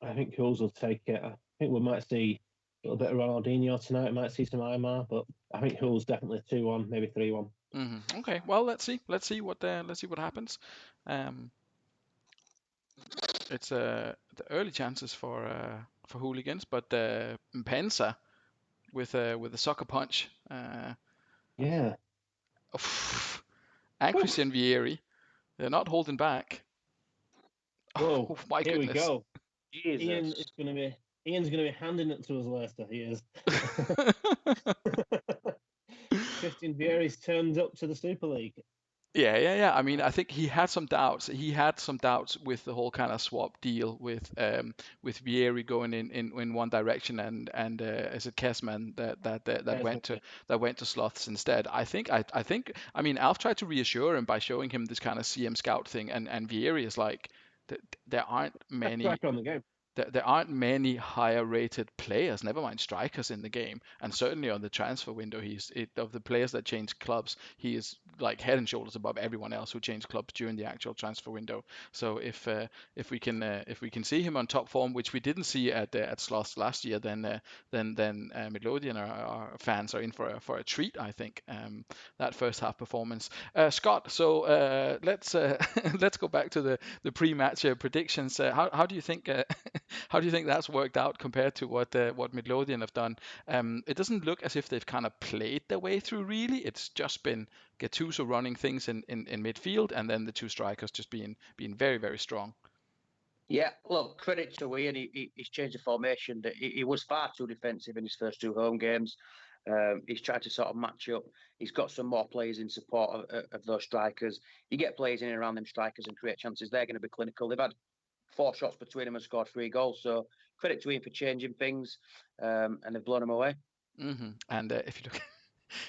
I think Hulls will take it. I think we might see a little bit of Ronaldinho tonight. We might see some Aymar, but I think Hulls definitely 2-1, maybe 3-1. Mm-hmm. Okay, well, let's see what happens. It's the early chances for Hooligans, but Mpensa with a soccer punch. Yeah. And Christian Vieri, they're not holding back. Whoa, oh my here goodness. we go. Jesus. Ian's going to be handing it to us, Leicester. He is. Christian Vieri's turned up to the Super League. Yeah. I mean, I think he had some doubts. He had some doubts with the whole kind of swap deal with Vieri going in one direction, and is it Kessman that went to Sloths instead? I mean, Alf tried to reassure him by showing him this kind of CM scout thing, and Vieri is like, there aren't many. On the game. There aren't many higher rated players, never mind strikers, in the game, and certainly on the transfer window, of the players that change clubs, he is like head and shoulders above everyone else who changed clubs during the actual transfer window. So if we can see him on top form, which we didn't see at Sloss last year, then Midlothian our fans are in for a treat, I think. That first half performance. Scott, so let's go back to the pre-match predictions. How do you think? How do you think that's worked out compared to what Midlothian have done? It doesn't look as if they've kind of played their way through, really. It's just been Gattuso running things in midfield, and then the 2 strikers just being very, very strong. Yeah, look, credit to Ian. He's changed the formation. He was far too defensive in his first 2 home games. He's tried to sort of match up. He's got some more players in support of those strikers. You get players in and around them strikers and create chances. They're going to be clinical. They've had 4 shots between them and scored 3 goals. So credit to him for changing things, and they've blown him away. And if you look,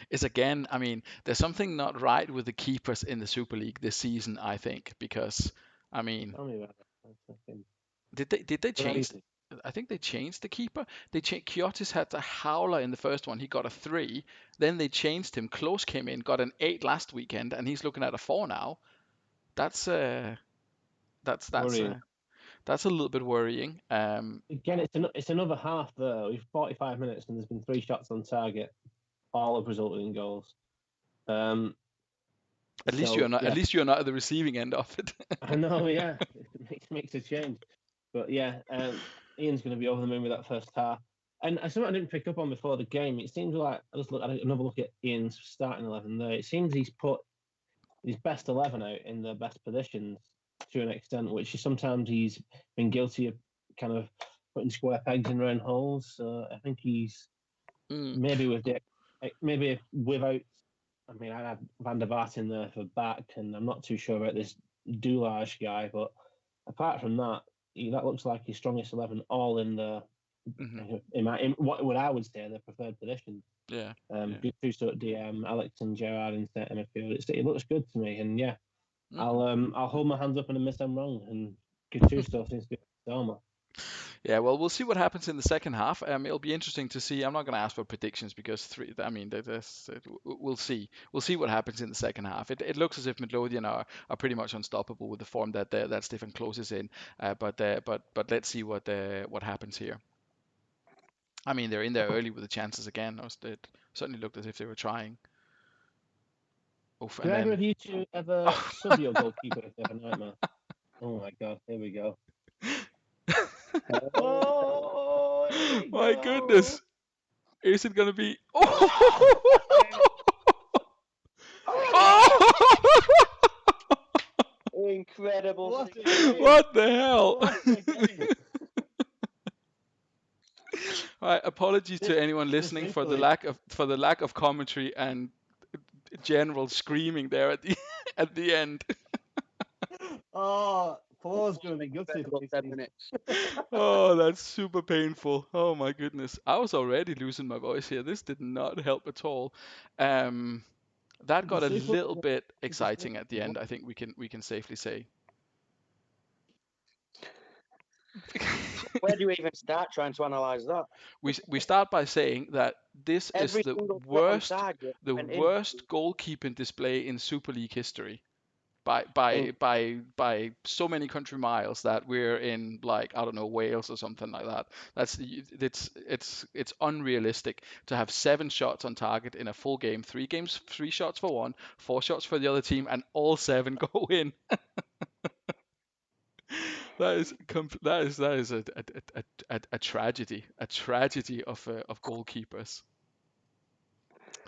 it's again, I mean, there's something not right with the keepers in the Super League this season, I think, because I mean, Tell me about it. did they change? Crazy. I think they changed the keeper. Kiotis had a howler in the first one. He got a 3. Then they changed him. Klose came in, got an 8 last weekend, and he's looking at a 4 now. That's Worrying. that's a little bit worrying. Again, it's another half though. We've 45 minutes and there's been 3 shots on target. All have resulted in goals. At least you're not. At least you're not at the receiving end of it. I know, yeah, it makes a change. But yeah, Ian's going to be over the moon with that first half. And something I didn't pick up on before the game. It seems like I had another look at Ian's starting 11 there. It seems he's put his best 11 out in the best positions to an extent, which is sometimes he's been guilty of kind of putting square pegs in round holes. So I think he's maybe without. I mean, I had Van der Vaart in there for back, and I'm not too sure about this Doulage guy, but apart from that, that looks like his strongest 11, all in the in what I would say the preferred position. Yeah. Gattuso at DM, Alex and Gerrard in centre midfield. It looks good to me, and yeah, I'll hold my hands up and admit I'm wrong. And Gattuso seems to be a stormer. Yeah, well, we'll see what happens in the second half. It'll be interesting to see. I'm not going to ask for predictions because we'll see. We'll see what happens in the second half. It looks as if Midlothian are pretty much unstoppable with the form that Stefan Klose is in. But let's see what happens here. I mean, they're in there early with the chances again. It certainly looked as if they were trying. Do either of you two ever sub your goalkeeper if they have a nightmare? Oh my God, here we go. Oh my goodness! Is it gonna be? Incredible! What the hell? Right, apologies to anyone listening for the lack of commentary and general screaming there at the end. Oh, Paul's going to be gutted. 10 minutes. Oh, that's super painful. Oh my goodness, I was already losing my voice here. This did not help at all. That got a little bit exciting at the end. I think we can safely say. Where do you even start trying to analyse that? We start by saying that this is the worst goalkeeping display in Super League history. By so many country miles that we're in, like, I don't know, Wales or something like that. It's unrealistic to have 7 shots on target in a full game, 3 shots for one, 4 shots for the other team, and all 7 go in. That is a tragedy of goalkeepers.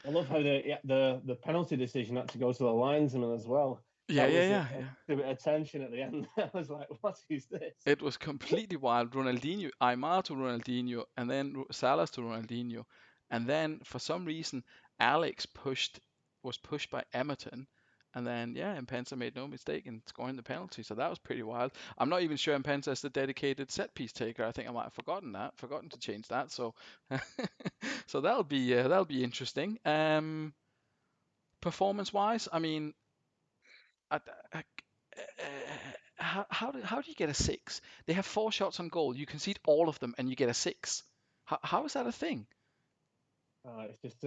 I love how the penalty decision had to go to the linesman as well. Yeah. A bit of tension at the end. I was like, what is this? It was completely wild. Ronaldinho, Aymar to Ronaldinho, and then Salas to Ronaldinho. And then, for some reason, Alex was pushed by Emerton. And then, Mpensa made no mistake in scoring the penalty. So that was pretty wild. I'm not even sure Mpensa is the dedicated set-piece taker. I think I might have forgotten to change that. So so that'll be interesting. Performance-wise, I mean, how do you get a 6? They have 4 shots on goal. You concede all of them and you get a 6. How is that a thing? It's just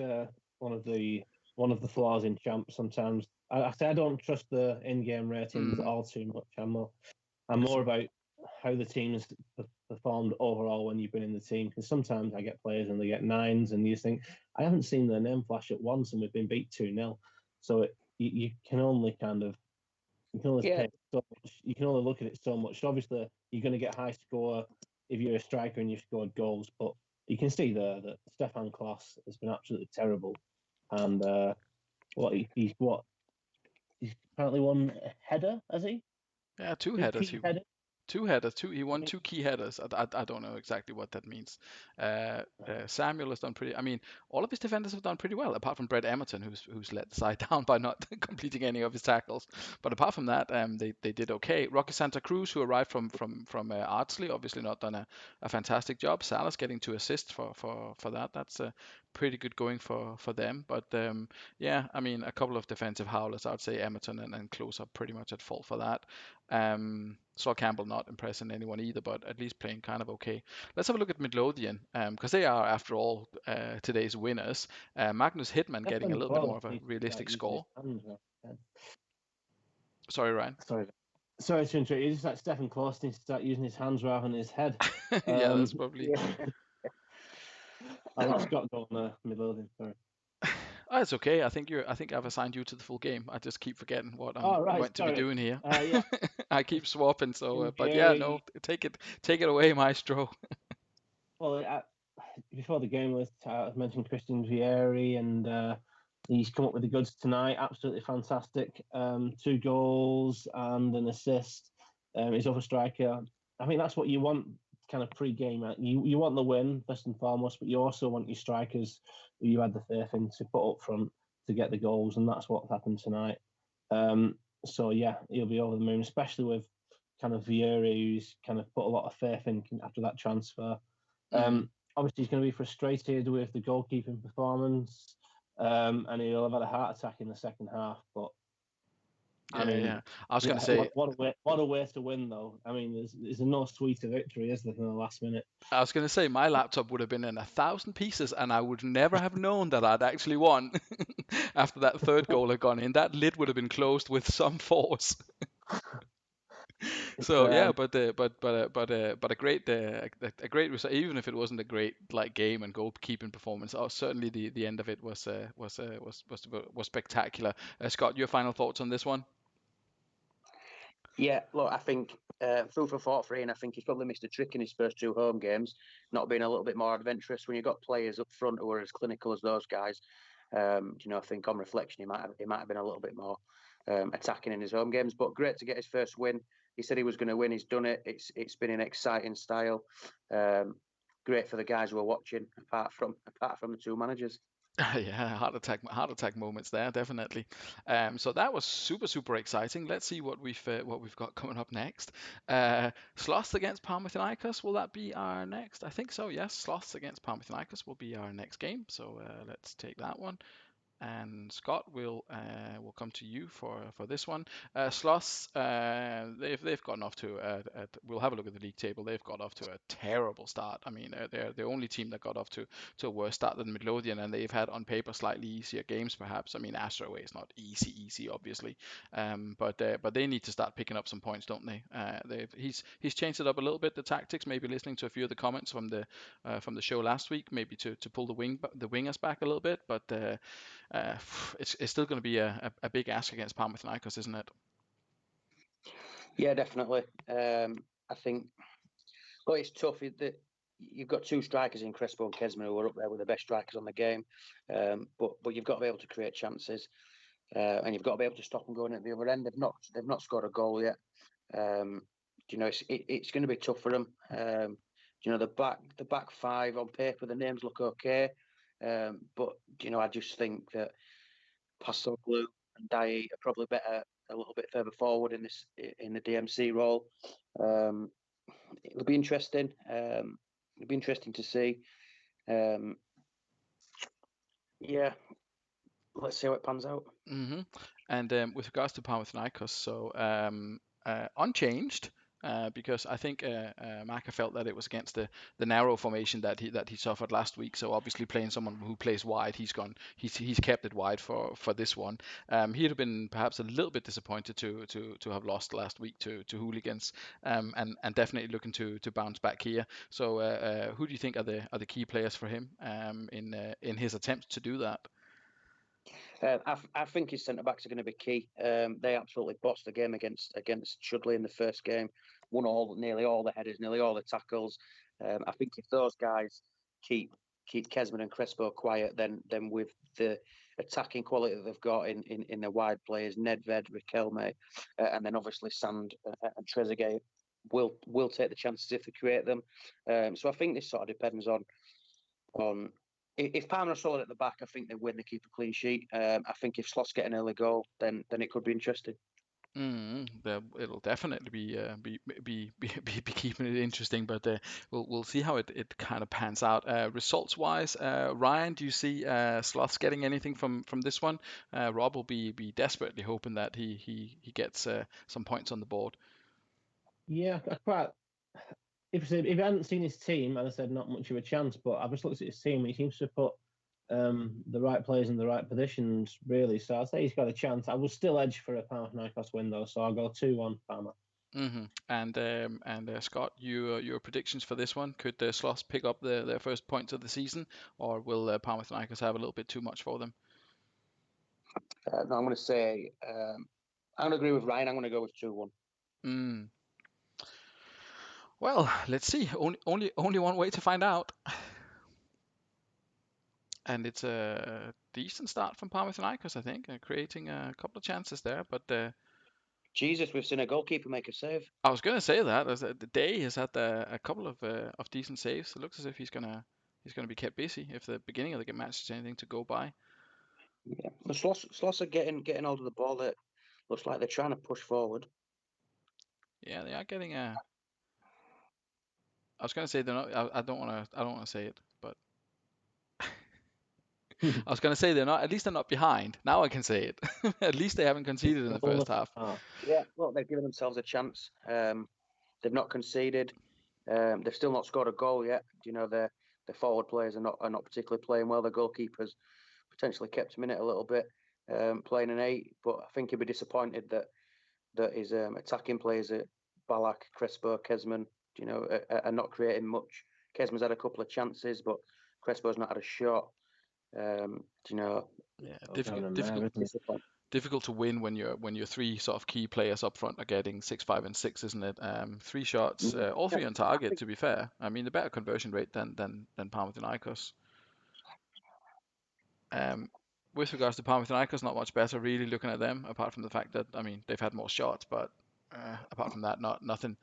one of the flaws in Champ. Sometimes I say I don't trust the in-game ratings all too much. I'm more about how the team's performed overall when you've been in the team. Because sometimes I get players and they get 9s, and you just think, I haven't seen their name flash at once, and we've been beat 2-0. So you can only kind of pay so much. You can only look at it so much. So obviously, you're going to get high score if you're a striker and you've scored goals, but you can see there that Stefan Klose has been absolutely terrible. And he's apparently won a header, has he? Yeah, 2 headers. 2 headers. He won 2 key headers. I don't know exactly what that means. Samuel has done pretty. I mean, all of his defenders have done pretty well, apart from Brett Emerton, who's let the side down by not completing any of his tackles. But apart from that, they did okay. Rocky Santa Cruz, who arrived from Ardsley, obviously not done a fantastic job. Salas getting 2 assists for that. That's pretty good going for them. But yeah, I mean, a couple of defensive howlers. I'd say Emerton and Close are pretty much at fault for that. Saul Campbell not impressing anyone either, but at least playing kind of okay. Let's have a look at Midlothian, because they are, after all, today's winners. Magnus Hitman getting a little bit more of a realistic score. Sorry, Ryan. Sorry to interrupt you. Just like Stephen Close needs to start using his hands rather than his head. Yeah, that's probably. I'll let Scott go on Midlothian. Sorry. Oh, it's okay. I think I've assigned you to the full game. I just keep forgetting what I'm meant to be doing here. Yeah. I keep swapping. So, but yeah, no, take it away, Maestro. Well, before the game, I mentioned Christian Vieri, and he's come up with the goods tonight. Absolutely fantastic. 2 goals and an assist. He's other striker. I think that's what you want, kind of pre-game. You want the win first and foremost, but you also want your strikers who you had the faith in to put up front to get the goals, and that's what happened tonight. So yeah, he'll be over the moon, especially with kind of Vieri, who's kind of put a lot of faith in after that transfer. Obviously, he's going to be frustrated with the goalkeeping performance, and he'll have had a heart attack in the second half. But I was going to say, what a way to win, though. I mean, there's no sweeter victory, is there, than the last minute? I was going to say my laptop would have been in 1,000 pieces, and I would never have known that I'd actually won after that third goal had gone in. That lid would have been closed with some force. So yeah, but a great result, even if it wasn't a great game and goalkeeping performance. Certainly the end of it was spectacular. Scott, your final thoughts on this one? Yeah, look, I think food for thought for Ian. I think he's probably missed a trick in his first 2 home games, not being a little bit more adventurous. When you've got players up front who are as clinical as those guys, I think on reflection he might have been a little bit more attacking in his home games. But great to get his first win. He said he was going to win. He's done it. It's been an exciting style. Great for the guys who are watching. Apart from the 2 managers. Yeah, heart attack moments there, definitely. So that was super exciting. Let's see what we've got coming up next. Sloths against Panathinaikos, will that be our next? I think so. Yes, Sloths against Panathinaikos will be our next game. So let's take that one. And Scott will come to you for this one. Sloths, they've gotten off to we'll have a look at the league table. They've got off to a terrible start. I mean, they're the only team that got off to a worse start than Midlothian, and they've had on paper slightly easier games, perhaps. I mean, Astro is not easy, obviously, but they need to start picking up some points, don't they? He's changed it up a little bit, the tactics. Maybe listening to a few of the comments from the show last week, maybe to pull the wingers back a little bit, but. It's still going to be a big ask against Panathinaikos, isn't it? Yeah, definitely. I think, well, it's tough. You've got 2 strikers in Crespo and Kesman who are up there with the best strikers on the game, but you've got to be able to create chances, and you've got to be able to stop them going at the other end. They've not scored a goal yet. It's going to be tough for them. The back 5 on paper, the names look okay. But I just think that Pastor Blue and Dai are probably better a little bit further forward in the DMC role. It'll be interesting. It'll be interesting to see. Yeah, let's see how it pans out. Mm-hmm. And with regards to Panathinaikos, so unchanged. Because I think Maka felt that it was against the narrow formation that he suffered last week. So obviously playing someone who plays wide, he's kept it wide for this one. He'd have been perhaps a little bit disappointed to have lost last week to Hooligans, and definitely looking to bounce back here. So who do you think are the key players for him in his attempt to do that? I think his centre backs are going to be key. They absolutely bossed the game against Chudley in the first game, won nearly all the headers, nearly all the tackles. I think if those guys keep Kesman and Crespo quiet, then with the attacking quality that they've got in the wide players, Nedved, Riquelme, and then obviously Sand and Trezeguet will take the chances if they create them. So I think this sort of depends on if Palmer are solid at the back. I think they win, they keep a clean sheet. I think if Sloss get an early goal, then it could be interesting. It'll definitely be keeping it interesting, but we'll see how it kind of pans out. Results wise, Ryan, do you see Sloths getting anything from this one? Rob will be desperately hoping that he gets some points on the board. Yeah, I quite. If I hadn't seen his team, I'd have said not much of a chance. But I've just looked at his team, and he seems to put the right players in the right positions, really. So I'd say he's got a chance. I will still edge for a Panathinaikos win, though, so I'll go 2-1 Parma. And Scott, your predictions for this one? Could the Sloths pick up their first points of the season, or will Panathinaikos have a little bit too much for them? No, I'm going to say I'm going to agree with Ryan. I'm going to go with 2-1. Well, let's see. Only one way to find out. And it's a decent start from Panathinaikos, I think, creating a couple of chances there. But Jesus, we've seen a goalkeeper make a save. I was going to say that the Day has had a couple of decent saves. It looks as if he's gonna be kept busy if the beginning of the match is anything to go by. Yeah, the Sloss are getting hold of the ball. That looks like they're trying to push forward. Yeah, they are getting a. I was going to say they're not. I don't want to say it, but I was going to say they're not. At least they're not behind. Now I can say it. At least they haven't conceded in the first half. Yeah, look, they've given themselves a chance. They've not conceded. They've still not scored a goal yet. You know, their forward players are not particularly playing well. The goalkeepers potentially kept him in it a little bit, playing an 8. But I think he'll be disappointed that his attacking players at Ballack, Crespo, Kesman, you know, are not creating much. Kesman's had a couple of chances, but Crespo's not had a shot. You know, difficult to win when your 3 sort of key players up front are getting 6, 5, and 6, isn't it? 3 shots, all 3 on target. To be fair, I mean the better conversion rate than Panathinaikos. With regards to Panathinaikos, not much better really looking at them, apart from the fact that I mean they've had more shots, but apart from that, nothing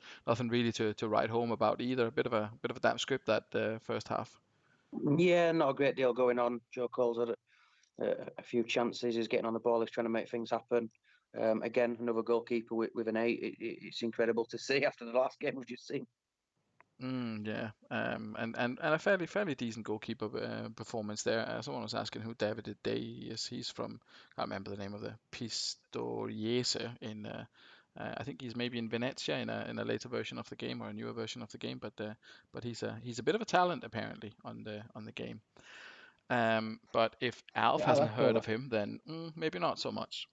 really to write home about either. A bit of a damp script that first half. Yeah, not a great deal going on. Joe Cole's had a few chances. He's getting on the ball. He's trying to make things happen. Again, another goalkeeper with an 8. It's incredible to see after the last game we've just seen. Yeah, and a fairly decent goalkeeper performance there. Someone was asking who David Day is. He's from, I can't remember the name of the Pistoiese in. I think he's maybe in Venezia in a later version of the game or a newer version of the game. But he's a bit of a talent apparently on the game. But if Alf hasn't heard of him, then maybe not so much.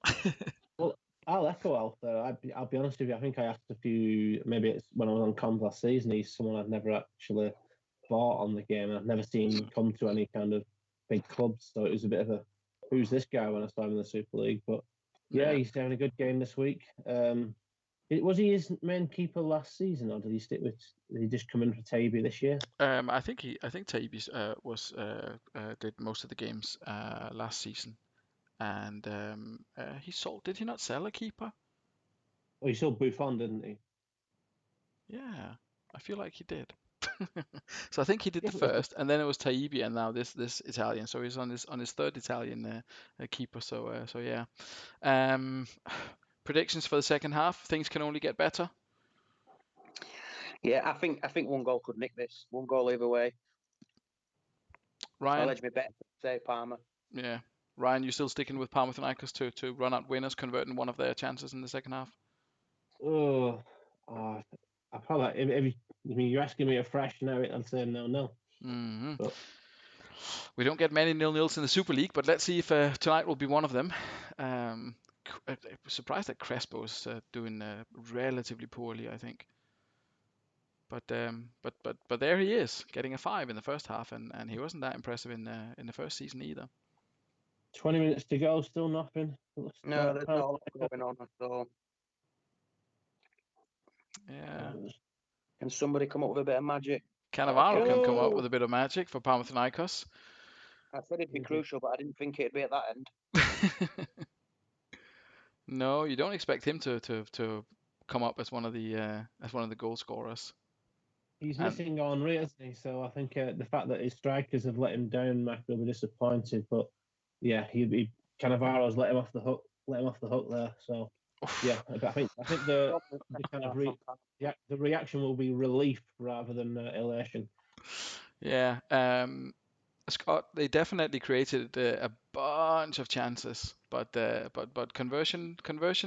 Well, I'll echo Alf though. I'll be honest with you. I think I asked a few. Maybe it's when I was on comms last season. He's someone I've never actually bought on the game. I've never seen come to any kind of big clubs. So it was a bit of a who's this guy when I saw him in the Super League. But yeah, he's having a good game this week. Was he his main keeper last season, or did he stick with? Did he just come in for Taibbi this year? I think Taibbi did most of the games last season, and he sold. Did he not sell a keeper? Oh, he sold Buffon, didn't he? Yeah, I feel like he did. So I think he did the first, and then it was Taibbi, and now this Italian. So he's on his third Italian keeper. So yeah. Predictions for the second half. Things can only get better. Yeah, I think one goal could nick this. One goal either way. Ryan, I'll edge me better. Say Parma. Yeah, Ryan, you still sticking with Panathinaikos to run out winners, converting one of their chances in the second half? I probably if you're asking me afresh now, I'd say no. Mm-hmm. But we don't get many 0-0s in the Super League, but let's see if tonight will be one of them. Surprised that Crespo is doing relatively poorly, I think. But there he is, getting a 5 in the first half, and he wasn't that impressive in the first season either. 20 minutes to go, still nothing. No, there's not a lot going on at all. Yeah. Can somebody come up with a bit of magic? Cannavaro can come up with a bit of magic for Panathinaikos. I said it'd be crucial, but I didn't think it'd be at that end. No, you don't expect him to come up as one of the goal scorers. He's And missing Henri, isn't he? So I think the fact that his strikers have let him down, Mac will be disappointed. But yeah, he Cannavaro's let him off the hook there. So yeah, I think the kind of the reaction will be relief rather than elation. yeah, Scott, they definitely created a bunch of chances, but conversion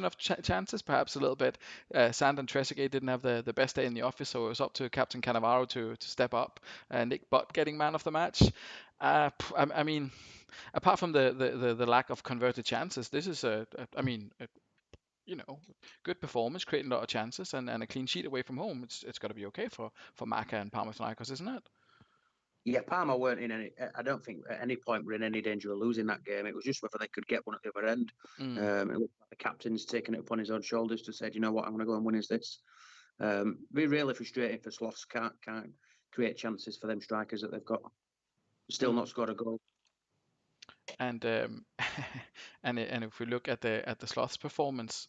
of chances perhaps a little bit. Sand and Trezeguet didn't have the best day in the office, so it was up to Captain Cannavaro to step up. Nick Butt getting man of the match. I mean, apart from the lack of converted chances, this is good performance, creating a lot of chances, and a clean sheet away from home. It's got to be okay for Maka and Panathinaikos, isn't it? Yeah, Parma weren't in any. I don't think at any point were in any danger of losing that game. It was just whether they could get one at the other end. It looked like the captain's taken it upon his own shoulders to say, you know what, I'm going to go and win is this. Be really frustrating for Sloths. Can't create chances for them strikers that they've got. Still not scored a goal. And and if we look at the Sloths performance,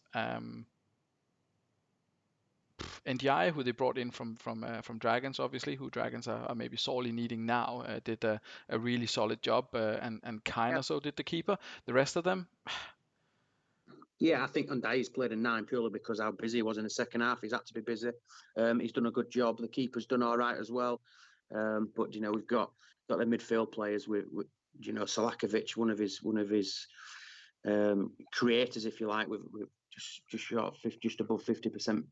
NDI, who they brought in from Dragons, obviously, who Dragons are maybe sorely needing now, did a really solid job, and kind of so did the keeper. The rest of them, yeah, I think Undai's played a 9 purely because how busy he was in the second half. He's had to be busy. He's done a good job. The keeper's done all right as well. But we've got the midfield players with Salakovic, one of his creators, if you like, with just short of just above 50%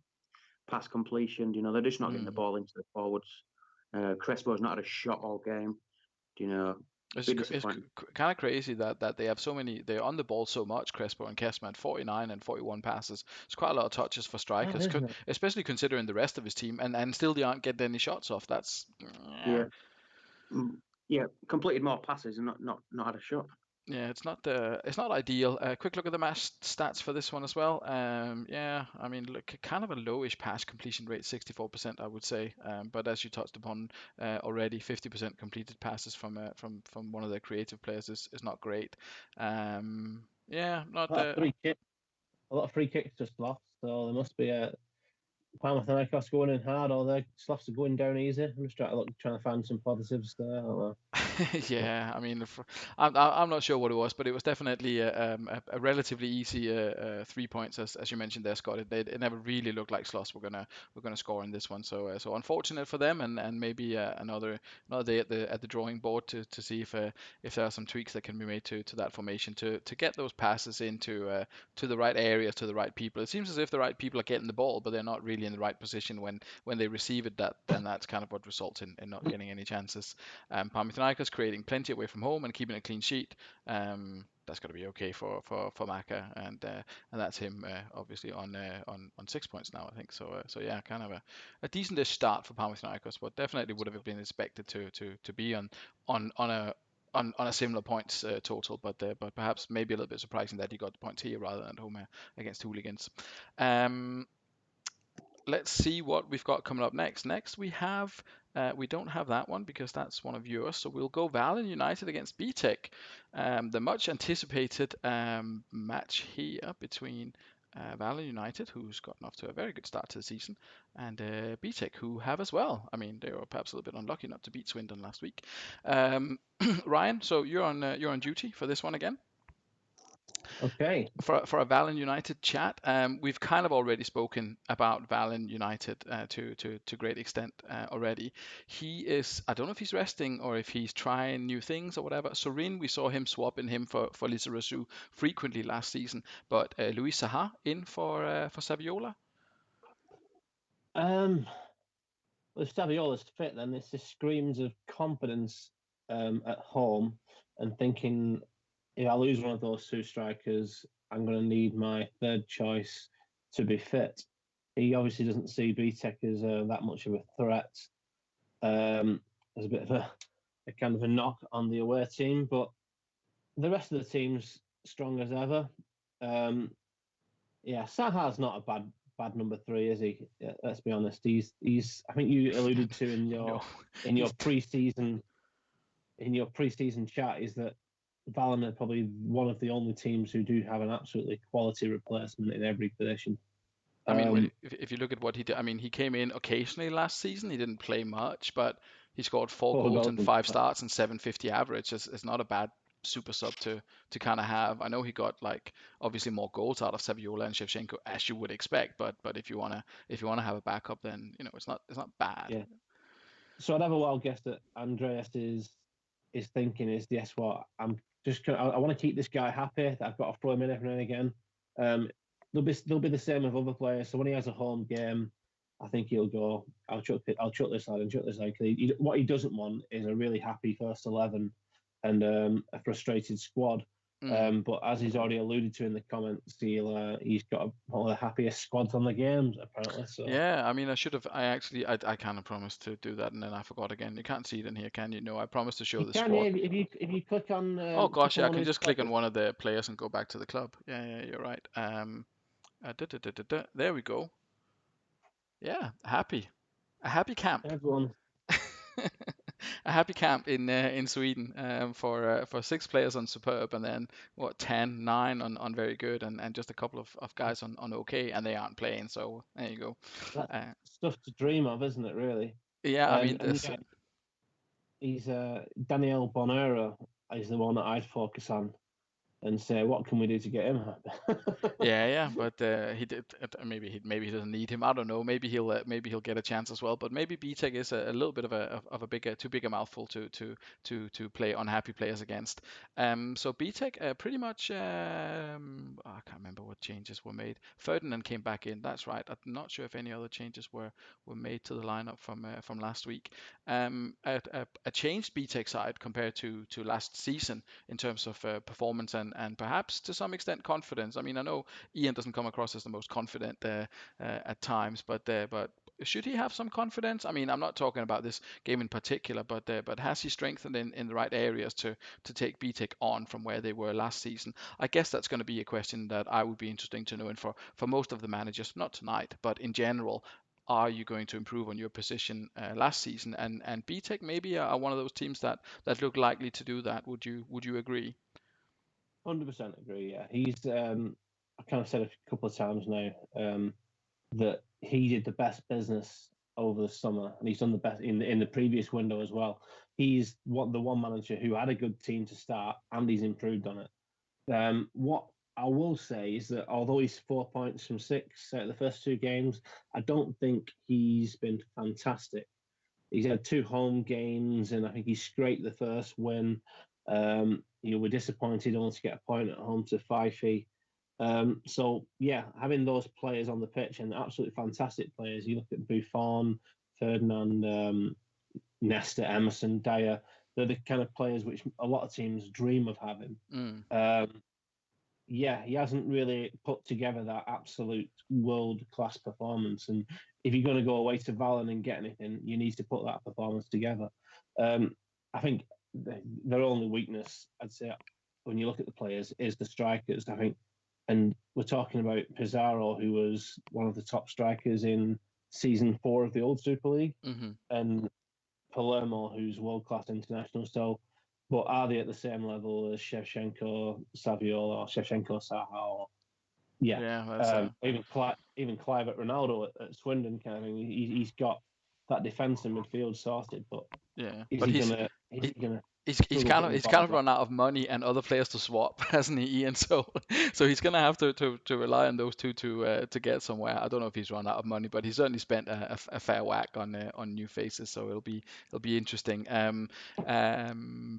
pass completion. They're just not getting the ball into the forwards. Crespo's not had a shot all game. it's kind of crazy that they have so many. They're on the ball so much. Crespo and Kesman had 49 and 41 passes. It's quite a lot of touches for strikers, especially considering the rest of his team, and still they aren't getting any shots off. That's yeah, completed more passes and not had a shot. Yeah, it's not ideal. Quick look at the match stats for this one as well. Yeah, I mean, look, kind of a lowish pass completion rate, 64%, I would say. But as you touched upon already, 50% completed passes from one of their creative players is not great. Yeah, not a lot of free kicks just lost. So there must be a Panathinaikos going in hard, or their Sloths are going down easy. I'm just trying to find some positives there. I don't know. Yeah, I mean, I'm not sure what it was, but it was definitely a relatively easy 3 points, as you mentioned there, Scott. It never really looked like Sloss were gonna score in this one. So unfortunate for them, and maybe another day at the drawing board to see if there are some tweaks that can be made to that formation to get those passes into to the right areas, to the right people. It seems as if the right people are getting the ball, but they're not really in the right position when they receive it. Then that's kind of what results in not getting any chances. Panathinaikos creating plenty away from home and keeping a clean sheet. That's got to be okay for Maka, and that's him obviously on 6 points now, I think. So yeah, kind of a decentish start for Panathinaikos, but definitely would have been expected to be on a similar points total, but perhaps maybe a little bit surprising that he got the points here rather than at home against Hooligans. Let's see what we've got coming up next. Next we have, we don't have that one because that's one of yours. So we'll go Vallen United against BTEC. The much anticipated match here between Vallen United, who's gotten off to a very good start to the season, and BTEC, who have as well. I mean, they were perhaps a little bit unlucky not to beat Swindon last week. Ryan, so you're on duty for this one again. Okay. For a Vallen United chat, we've kind of already spoken about Vallen United to great extent already. He is, I don't know if he's resting or if he's trying new things or whatever. Sorin, we saw him swapping him for Lizarazu frequently last season, but Luis Saha in for Saviola. Well, if Saviola's fit, then this just screams of confidence at home and thinking, if I lose one of those two strikers, I'm going to need my third choice to be fit. He obviously doesn't see BTEC as that much of a threat. There's a bit of a kind of a knock on the away team, but the rest of the team's strong as ever. Yeah, Saha's not a bad number 3, is he? Yeah, let's be honest. He's. I think you alluded to in your preseason chat is that Vallen are probably one of the only teams who do have an absolutely quality replacement in every position. I mean, if you look at what he did, I mean, he came in occasionally last season. He didn't play much, but he scored 4 goals in 5 starts and 750 average. It's not a bad super sub to kind of have. I know he got like obviously more goals out of Saviola and Shevchenko as you would expect, but if you wanna have a backup, then it's not bad. Yeah. So I'd have a wild guess that Andreas is thinking is, yes, what I'm just I want to keep this guy happy. That I've got to throw him in every now and again. They'll be the same with other players. So when he has a home game, I think he'll go, I'll chuck this side and chuck this side. What he doesn't want is a really happy first 11 and a frustrated squad. But as he's already alluded to in the comments, he's got one of the happiest squads on the games apparently. So yeah, I mean, I kind of promised to do that, and then I forgot again. You can't see it in here, can you? No, I promised to show the squad. If you click on. Oh gosh, yeah, I can just click on one of the players and go back to the club. Yeah, you're right. There we go. Yeah, a happy camp. Everyone. A happy camp in Sweden for 6 players on superb, and then 9 on very good, and just a couple of guys on okay, and they aren't playing. So there you go. That's stuff to dream of, isn't it? Really. Yeah, I mean, he's Daniel Bonero is the one that I'd focus on and say, what can we do to get him happy? yeah, but he did. Maybe he doesn't need him. I don't know. Maybe he'll get a chance as well. But maybe BTEC is a little bit of a too big a mouthful to play unhappy players against. So BTEC pretty much. I can't remember what changes were made. Ferdinand came back in. That's right. I'm not sure if any other changes were made to the lineup from last week. A changed BTEC side compared to last season in terms of performance and perhaps to some extent confidence. I mean, I know Ian doesn't come across as the most confident at times, but should he have some confidence? I mean, I'm not talking about this game in particular, but has he strengthened in the right areas to take BTEC on from where they were last season? I guess that's going to be a question that I would be interesting to know, and for most of the managers, not tonight, but in general. Are you going to improve on your position last season? And BTEC maybe are one of those teams that look likely to do that. Would you agree? 100% agree. Yeah, he's. I kind of said a couple of times now that he did the best business over the summer, and he's done the best in the previous window as well. He's the one manager who had a good team to start, and he's improved on it. What I will say is that although he's 4 points from 6 out of the first 2 games, I don't think he's been fantastic. He's had 2 home games, and I think he scraped the first win. We're disappointed only to get a point at home to Fife. So yeah, having those players on the pitch, and absolutely fantastic players. You look at Buffon, Ferdinand, Nesta, Emerson, Dyer. They're the kind of players which a lot of teams dream of having. Yeah, he hasn't really put together that absolute world-class performance. And if you're going to go away to Vallen and get anything, you need to put that performance together. I think their only weakness, I'd say, when you look at the players, is the strikers. I think, and we're talking about Pizarro, who was one of the top strikers in season 4 of the old Super League, and Palermo, who's world-class international. So, but are they at the same level as Shevchenko, Saviola, or Shevchenko, Saha? Even Clive at Ronaldo at Swindon, kind of thing. He's got that defence and midfield sorted, but he's kind of run out of money and other players to swap, hasn't he, Ian? So he's gonna have to rely on those two to get somewhere. I don't know if he's run out of money, but he certainly spent a fair whack on new faces. So it'll be interesting.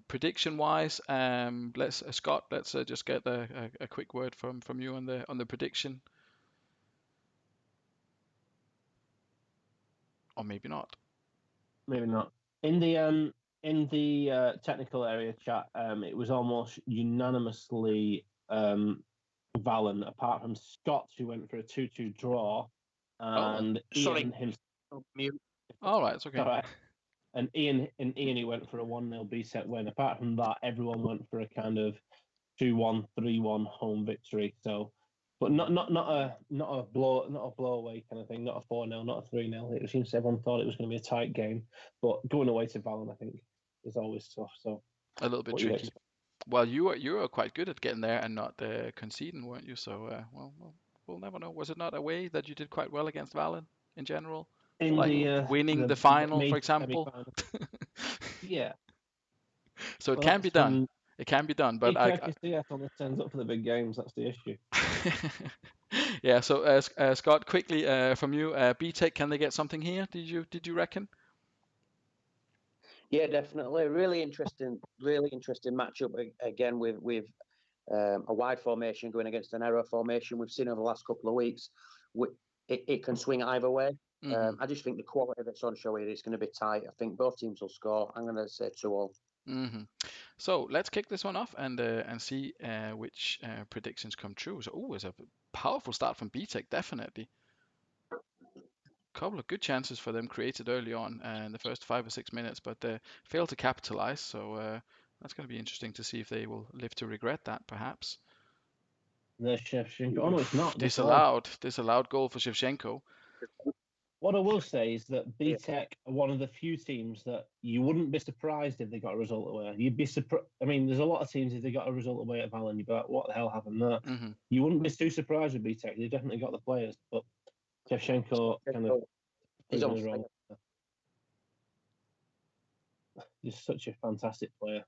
Prediction wise, let's just get a quick word from you on the prediction, or maybe not. Maybe not. In the technical area chat, it was almost unanimously Vallen, apart from Scott, who went for a 2-2 draw, and Ian himself. All right, it's okay. All right. And Ian, he went for a 1-0 B-set win. Apart from that, everyone went for a kind of 2-1, 3-1 home victory. So, but not a blow away kind of thing, not a 4-0, not a 3-0. It seems everyone thought it was going to be a tight game, but going away to Vallen, I think, is always tough. So a little bit tricky. Well, you were quite good at getting there and not conceding, weren't you? So well, we'll never know. Was it not away that you did quite well against Vallen in general? In Like winning the final, for example. Yeah. So it can be done. It can be done, but BTEC only turns up for the big games. That's the issue. Yeah. So Scott, quickly from you, BTEC, can they get something here? Did you reckon? Yeah, definitely. Really interesting matchup again with a wide formation going against a narrow formation. We've seen over the last couple of weeks. It can swing either way. Mm-hmm. I just think the quality that's on show here is going to be tight. I think both teams will score. I'm going to say 2-2. Mm-hmm. So let's kick this one off and see which predictions come true. So, it's a powerful start from BTEC, definitely. Couple of good chances for them created early on in the first 5 or 6 minutes, but they failed to capitalize. So that's going to be interesting to see if they will live to regret that, perhaps. The Shevchenko. Oh no, it's not. Disallowed goal for Shevchenko. What I will say is that BTEC are one of the few teams that you wouldn't be surprised if they got a result away. You'd be surprised. I mean, there's a lot of teams if they got a result away at Vallen, you'd be like, what the hell happened there? Mm-hmm. You wouldn't be too surprised with BTEC. They've definitely got the players, but Shevchenko kind of he's on wrong. He's such a fantastic player.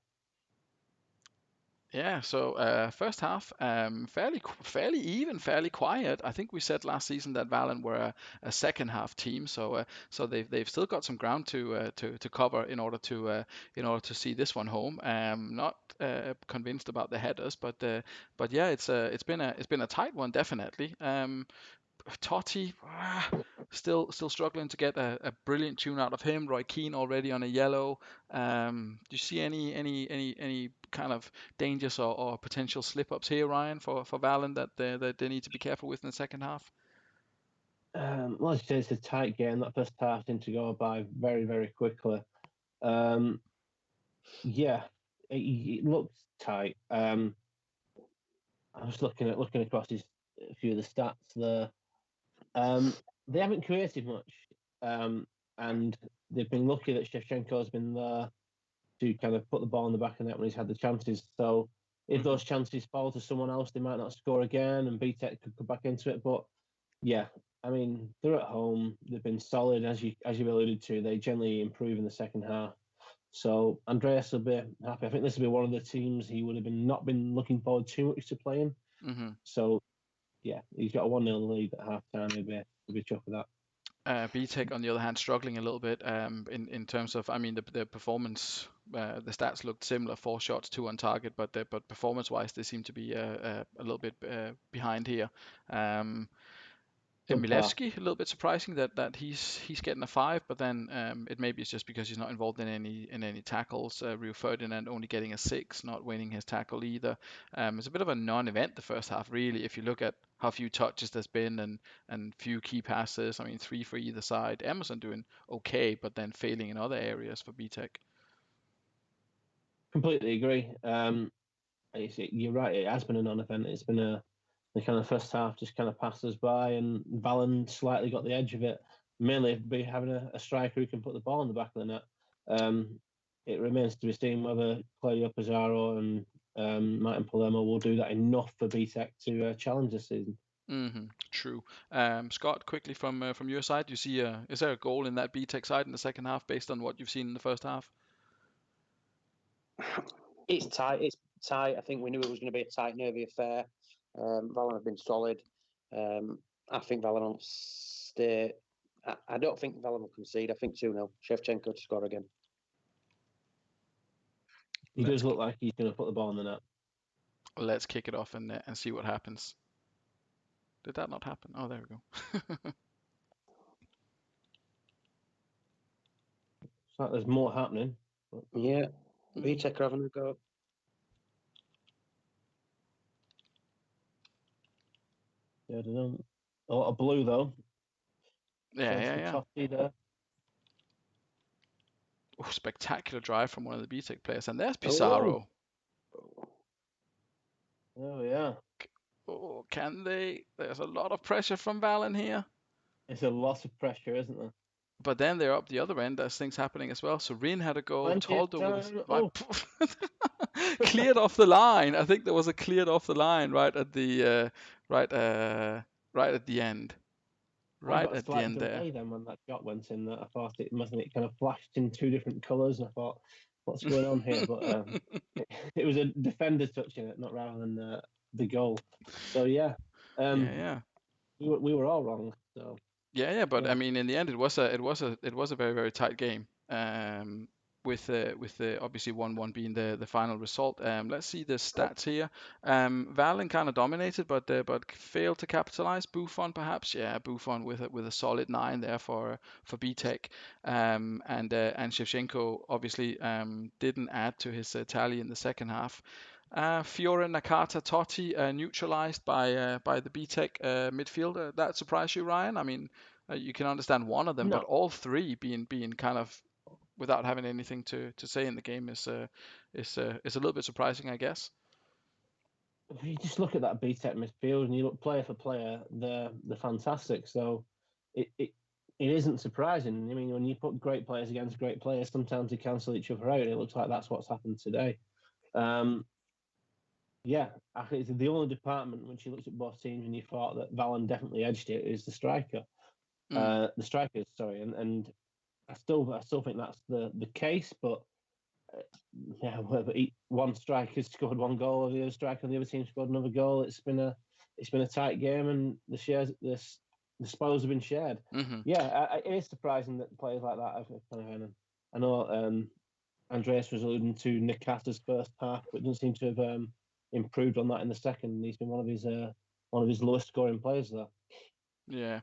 Yeah, so first half, fairly even, fairly quiet. I think we said last season that Vallen were a second half team, so they've still got some ground to cover in order to see this one home. Not convinced about the headers, but yeah, it's been a tight one, definitely. Totti, still struggling to get a brilliant tune out of him. Roy Keane already on a yellow. Do you see any kind of dangers or potential slip-ups here, Ryan, for Vallen that they need to be careful with in the second half? Well, as you say, it's a tight game. That first half seemed to go by very, very quickly. Yeah, it looks tight. I was looking across a few of the stats there. They haven't created much, and they've been lucky that Shevchenko's been there to kind of put the ball in the back of the net when he's had the chances. So if those chances fall to someone else, they might not score again, and BTEC could come back into it. But yeah, I mean, they're at home. They've been solid, as you alluded to. They generally improve in the second half. So Andreas will be happy. I think this will be one of the teams he would have not been looking forward too much to playing. Mm-hmm. So yeah, he's got a 1-0 lead at half time. He'll be chuffed with that. BTEC, on the other hand, struggling a little bit in terms of, I mean, the performance, the stats looked similar, 4 shots, 2 on target, but performance-wise, they seem to be a little bit behind here. Milevsky, a little bit surprising that he's getting a 5, but then it maybe it's just because he's not involved in any tackles. Rio Ferdinand only getting a 6, not winning his tackle either. It's a bit of a non-event the first half, really, if you look at how few touches there's been and few key passes. I mean, 3 for either side. Emerson doing okay, but then failing in other areas for BTEC. Completely agree. You're right. It has been a non-event. It's been the kind of first half just kind of passed us by, and Vallen slightly got the edge of it, mainly by having a striker who can put the ball in the back of the net. It remains to be seen whether Claudio Pizarro and Martin Palermo will do that enough for BTEC to challenge this season. Mm-hmm. True. Scott, quickly from your side, do you see is there a goal in that BTEC side in the second half based on what you've seen in the first half? It's tight. I think we knew it was going to be a tight, nervy affair. Vallen have been solid. I think Vallen will stay. I don't think Vallen will concede. I think 2-0. Shevchenko to score again. He does look like he's going to put the ball in the net. Let's kick it off and see what happens. Did that not happen? Oh, there we go. It's like there's more happening. Yeah, BTEC are having a go. Yeah, I don't know. A lot of blue though. Yeah. Totti there. Oh, spectacular drive from one of the BTEC players, and there's Pizarro. Oh yeah. Oh, can they? There's a lot of pressure from Vallen here. It's a lot of pressure, isn't there? But then they're up the other end. There's things happening as well. So Rin had a goal. Toldo was cleared off the line. I think there was a cleared off the line right at the right at the end. I Right got a at the slight end there. delay then when that shot went in. That I thought it kind of flashed in two different colours, and I thought, what's going on here? But it was a defender touching it, not rather than the goal. So yeah, Yeah. we were all wrong. So Yeah, but yeah. I mean, in the end, it was a very very tight game. With obviously 1-1 being the final result. Let's see the stats here. Vallen kind of dominated, but failed to capitalize. Buffon perhaps, yeah, Buffon with a solid 9 there for BTEC. And Shevchenko obviously didn't add to his tally in the second half. Fiore, Nakata, Totti neutralized by the BTEC midfielder. That surprised you, Ryan? I mean, you can understand one of them, No, but all three being kind of without having anything to say in the game is a little bit surprising, I guess. if you just look at that BTEC midfield and you look player for player, they're fantastic. So it isn't surprising. I mean, when you put great players against great players, sometimes they cancel each other out. It looks like that's what's happened today. Yeah, I think it's the only department when she looked at both teams and you thought that Vallen definitely edged it is the striker. The strikers, sorry, and I still think that's the case, but yeah, whether one striker scored one goal or the other striker on the other team scored another goal, it's been a tight game and the spoils have been shared. Mm-hmm. Yeah, it is surprising that players like that have kind of earned. I know Andreas was alluding to Nakata's first half, but doesn't seem to have improved on that in the second. He's been one of his lowest scoring players there. Yeah.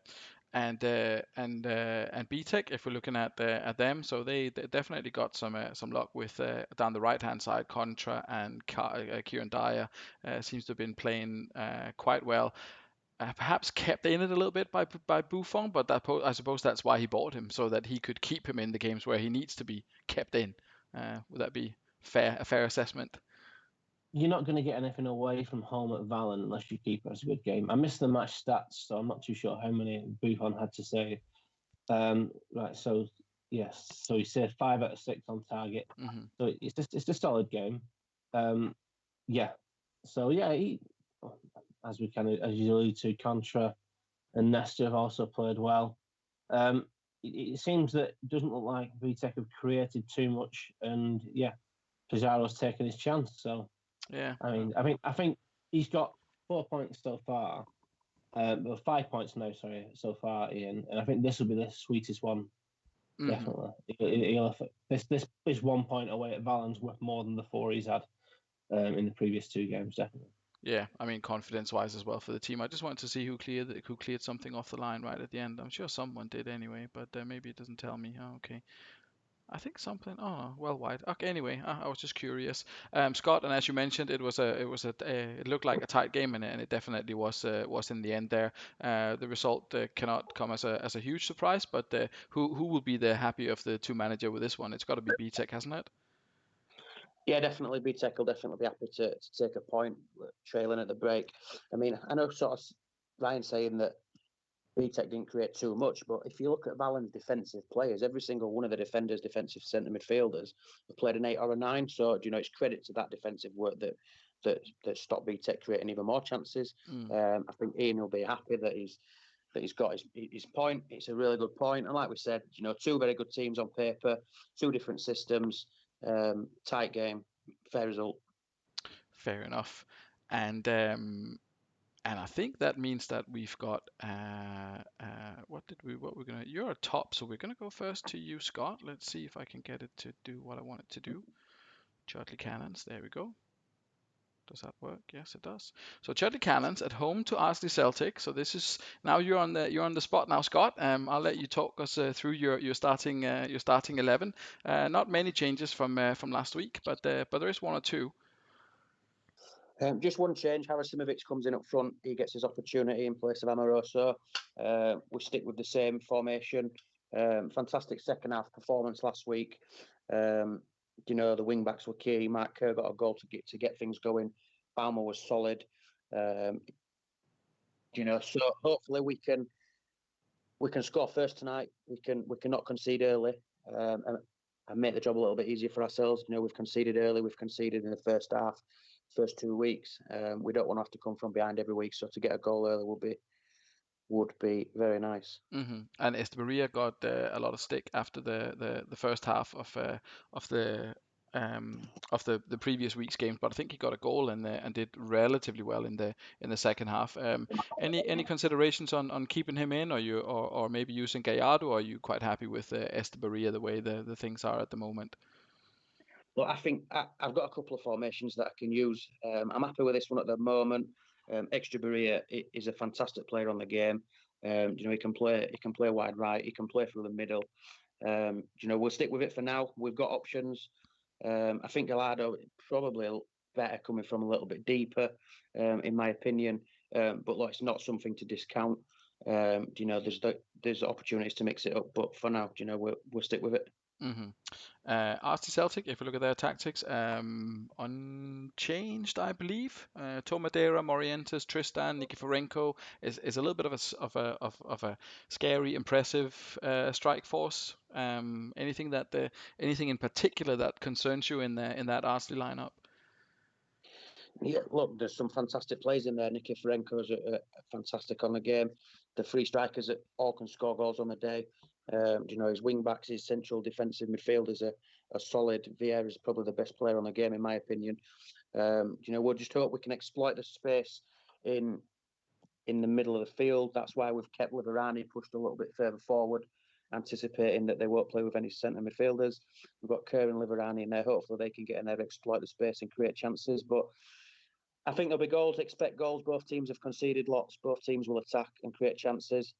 And BTEC, if we're looking at them, so they definitely got some luck with down the right hand side. Contra and Kieran Dyer seems to have been playing quite well. Perhaps kept in it a little bit by Buffon, but I suppose that's why he bought him, so that he could keep him in the games where he needs to be kept in. Would that be a fair assessment? You're not going to get anything away from home at Vallen unless you keep it as a good game. I missed the match stats, so I'm not too sure how many Buffon had to say. Right, so yes, so he said 5 out of 6 on target. Mm-hmm. So it's a solid game. Yeah, so yeah, as you alluded to, Contra and Nesta have also played well. It seems that it doesn't look like VTEC have created too much, and yeah, Pizarro's taken his chance. So yeah, I think he's got 4 points so far. 5 points now, sorry, so far, Ian. And I think this will be the sweetest one, definitely. This is 1 point away at Vallen's worth more than the 4 he's had in the previous 2 games, definitely. Yeah, I mean confidence-wise as well for the team. I just wanted to see who cleared something off the line right at the end. I'm sure someone did anyway, but maybe it doesn't tell me. Oh, okay. I think something. Oh, well wide. Okay. Anyway, I was just curious. Scott, and as you mentioned, it looked like a tight game, and it definitely was in the end there. The result cannot come as a huge surprise, but who will be the happy of the 2 manager with this one? It's got to be BTEC, hasn't it? Yeah, definitely. BTEC will definitely be happy to take a point trailing at the break. I mean, I know sort of Ryan saying that BTEC didn't create too much, but if you look at Vallen's defensive players, every single one of the defenders, defensive centre midfielders, have played an 8 or a 9. So, it's credit to that defensive work that stopped BTEC creating even more chances. I think Ian will be happy that he's got his point. It's a really good point. And like we said, 2 very good teams on paper, 2 different systems, tight game, fair result. Fair enough. And I think that means that we've got you're a top, so we're gonna go first to you, Scott. Let's see if I can get it to do what I want it to do. Chudley Cannons, there we go. Does that work? Yes, it does. So Chudley Cannons at home to Arsenal Celtic. So this is now you're on the spot now, Scott. I'll let you talk us through your starting 11. Not many changes from last week, but there is 1 or 2. Just one change. Harasimovic comes in up front. He gets his opportunity in place of Amoroso. We stick with the same formation. Fantastic second half performance last week. The wing backs were key. Mark Kerr got a goal to get things going. Baumer was solid. So hopefully we can score first tonight. We can not concede early and make the job a little bit easier for ourselves. We've conceded early. We've conceded in the first half. First 2 weeks, we don't want to have to come from behind every week. So to get a goal early will be would be very nice. And Estebaria got a lot of stick after the first half of the previous week's games, but I think he got a goal and did relatively well in the second half. Any considerations on keeping him in, or maybe using Gallardo, or are you quite happy with Estebaria the way the things are at the moment? Well, I think I've got a couple of formations that I can use. I'm happy with this one at the moment. Estebaria is a fantastic player on the game. He can play wide right. He can play through the middle. We'll stick with it for now. We've got options. I think Gallardo probably better coming from a little bit deeper, in my opinion. But look, it's not something to discount. There's opportunities to mix it up, but for now, we'll stick with it. Arsenal Celtic, if we look at their tactics, unchanged, I believe. Tomadera, Morientes, Tristan, Nikiforenko is a little bit of a scary, impressive strike force. Anything in particular that concerns you in that Arsenal lineup? Yeah, look, there's some fantastic players in there. Nikiforenko is fantastic on the game. The three strikers that all can score goals on the day. His wing backs, his central defensive midfielders are solid. Vieira is probably the best player on the game, in my opinion. We'll just hope we can exploit the space in the middle of the field. That's why we've kept Liverani pushed a little bit further forward, anticipating that they won't play with any centre midfielders. We've got Kerr and Liverani in there. Hopefully they can get in there, exploit the space and create chances. But I think there'll be goals. Expect goals. Both teams have conceded lots. Both teams will attack and create chances.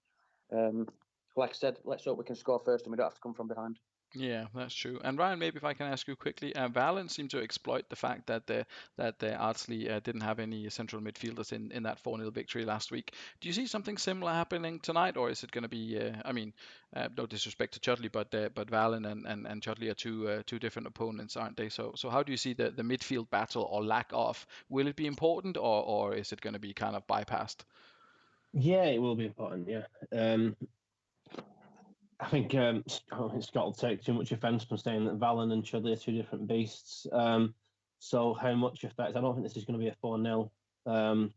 Like I said, let's hope we can score first and we don't have to come from behind. Yeah, that's true. And Ryan, maybe if I can ask you quickly, Vallen seemed to exploit the fact that Ardsley didn't have any central midfielders in that 4-0 victory last week. Do you see something similar happening tonight, or is it going to be? No disrespect to Chudley, but Vallen and Chudley are two different opponents, aren't they? So how do you see the midfield battle or lack of? Will it be important, or is it going to be kind of bypassed? Yeah, it will be important. Yeah. I think Scott will take too much offence from saying that Vallen and Chudley are two different beasts. So how much effect? I don't think this is going to be a 4-0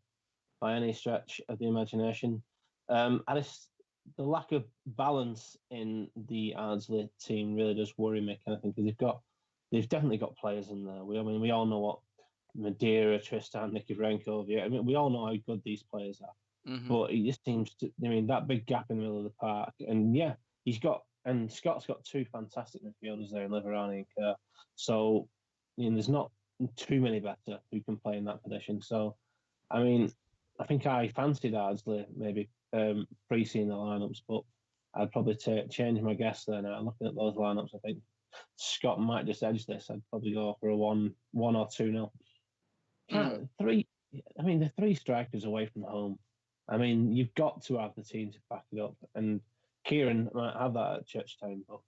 by any stretch of the imagination. The lack of balance in the Ardsley team really does worry me, kind of thing, because they've definitely got players in there. We all know what Madeira, Tristan, Nikiforenko. We all know how good these players are. But it just seems to, that big gap in the middle of the park. And yeah, Scott's got two fantastic midfielders there in Liverani and Kerr. So, there's not too many better who can play in that position. So, I think I fancied Ardsley maybe pre-seeing the lineups, but I'd probably change my guess there now. Looking at those lineups, I think Scott might just edge this. I'd probably go for a 1 or 2-0. The three strikers away from home. You've got to have the team to back it up. And Kieran might have that at Churchtown, but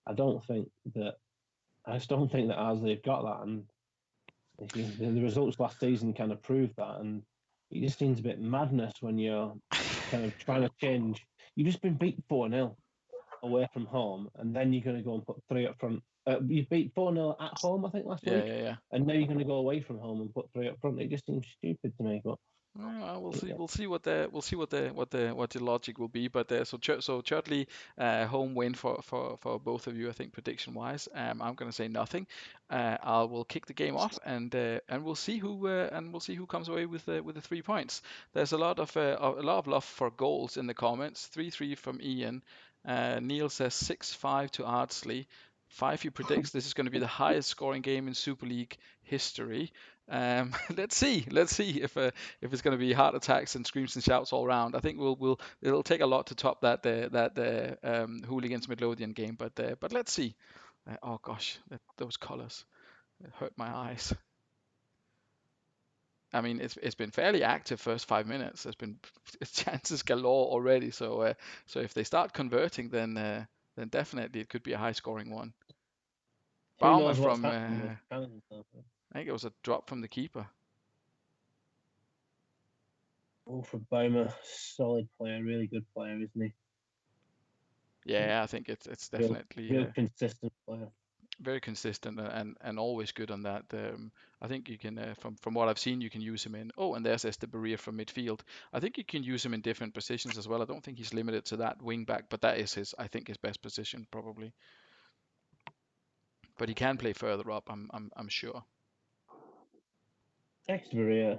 I just don't think that Ardsley have got that. And the results last season kind of proved that. And it just seems a bit madness when you're kind of trying to change. You've just been beat 4-0 away from home, and then you're going to go and put 3 up front. You beat 4-0 at home, I think, last week. Yeah. And now you're going to go away from home and put 3 up front. It just seems stupid to me, but. We'll see. We'll see what the logic will be. But so Chudley, home win for both of you. I think prediction wise, I'm going to say nothing. I will kick the game off and we'll see who comes away with the 3 points. There's a lot of love for goals in the comments. 3-3 from Ian. Neil says 6-5 to Ardsley. 5 he predicts this is going to be the highest scoring game in Super League history. Let's see if it's going to be heart attacks and screams and shouts all around. I think it'll take a lot to top that Hooligans Midlothian game, but let's see. Oh gosh, those colours hurt my eyes. It's been fairly active first 5 minutes. There's been chances galore already. So if they start converting, then definitely it could be a high scoring one. Baumer from I think it was a drop from the keeper. Oh, for Baumer, solid player, really good player, isn't he? Yeah, I think it's definitely real consistent player. very consistent and always good on that. I think you can, from what I've seen, you can use him in. Oh, and there's Esteberia from midfield. I think you can use him in different positions as well. I don't think he's limited to that wing back, but that is I think his best position probably. But he can play further up. I'm sure. Exeter,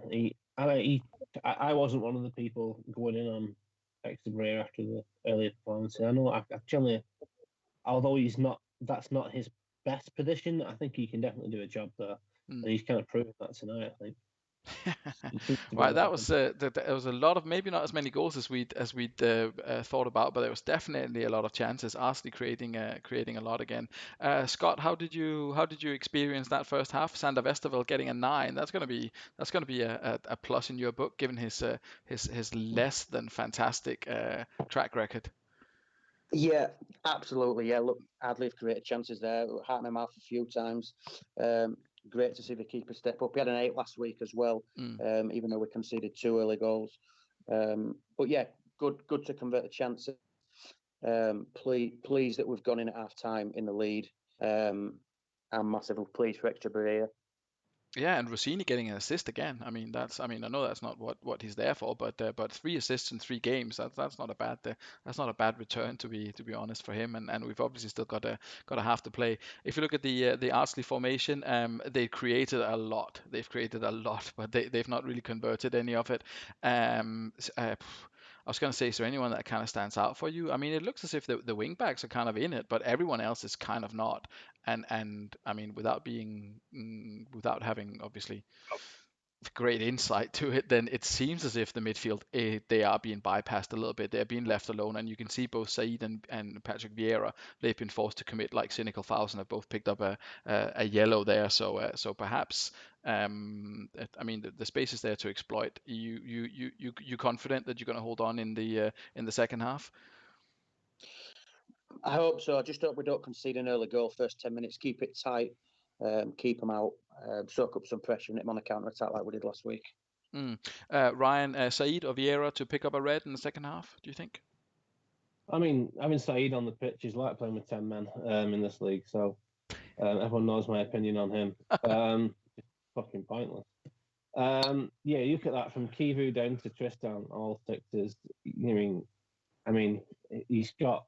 I wasn't one of the people going in on Exeter after the earlier performance. I know actually, although that's not his best position, I think he can definitely do a job there. And he's kind of proven that tonight, I think. Right, that was there was a lot of, maybe not as many goals as we'd thought about, but there was definitely a lot of chances. Arsenal creating a lot again. Scott, how did you experience that first half? Sander Westerveld getting a 9. That's gonna be a plus in your book, given his less than fantastic track record. Yeah, absolutely. Yeah, look, Adley have created chances there. Heart in my mouth a few times. Great to see the keeper step up. He had an 8 last week as well, even though we conceded 2 early goals. But yeah, good to convert the chances. Pleased that we've gone in at half time in the lead. I'm massively pleased for Extra Berea. Yeah, and Rossini getting an assist again. I mean, I know that's not what he's there for, but 3 assists in 3 games. That's not a bad return, to be honest, for him. And we've obviously still got a half to play. If you look at the Arsenal formation, they've created a lot. But they've not really converted any of it. I was going to say, is there anyone that kind of stands out for you? I mean, it looks as if the wing backs are kind of in it, but everyone else is kind of not. And I mean, without having obviously great insight to it, then it seems as if the midfield they are being bypassed a little bit. They're being left alone, and you can see both Said and Patrick Vieira. They've been forced to commit like cynical fouls and have both picked up a yellow there. So perhaps I mean the space is there to exploit. You confident that you're going to hold on in the second half? I hope so. I just hope we don't concede an early goal first 10 minutes. Keep it tight. Keep them out. Soak up some pressure and hit them on the counter attack like we did last week. Ryan, Said or Vieira to pick up a red in the second half, do you think? I mean, having Said on the pitch is like playing with 10 men in this league, so everyone knows my opinion on him. Just fucking pointless. Yeah, you look at that from Kivu down to Tristan, all fixtures. I mean, he's got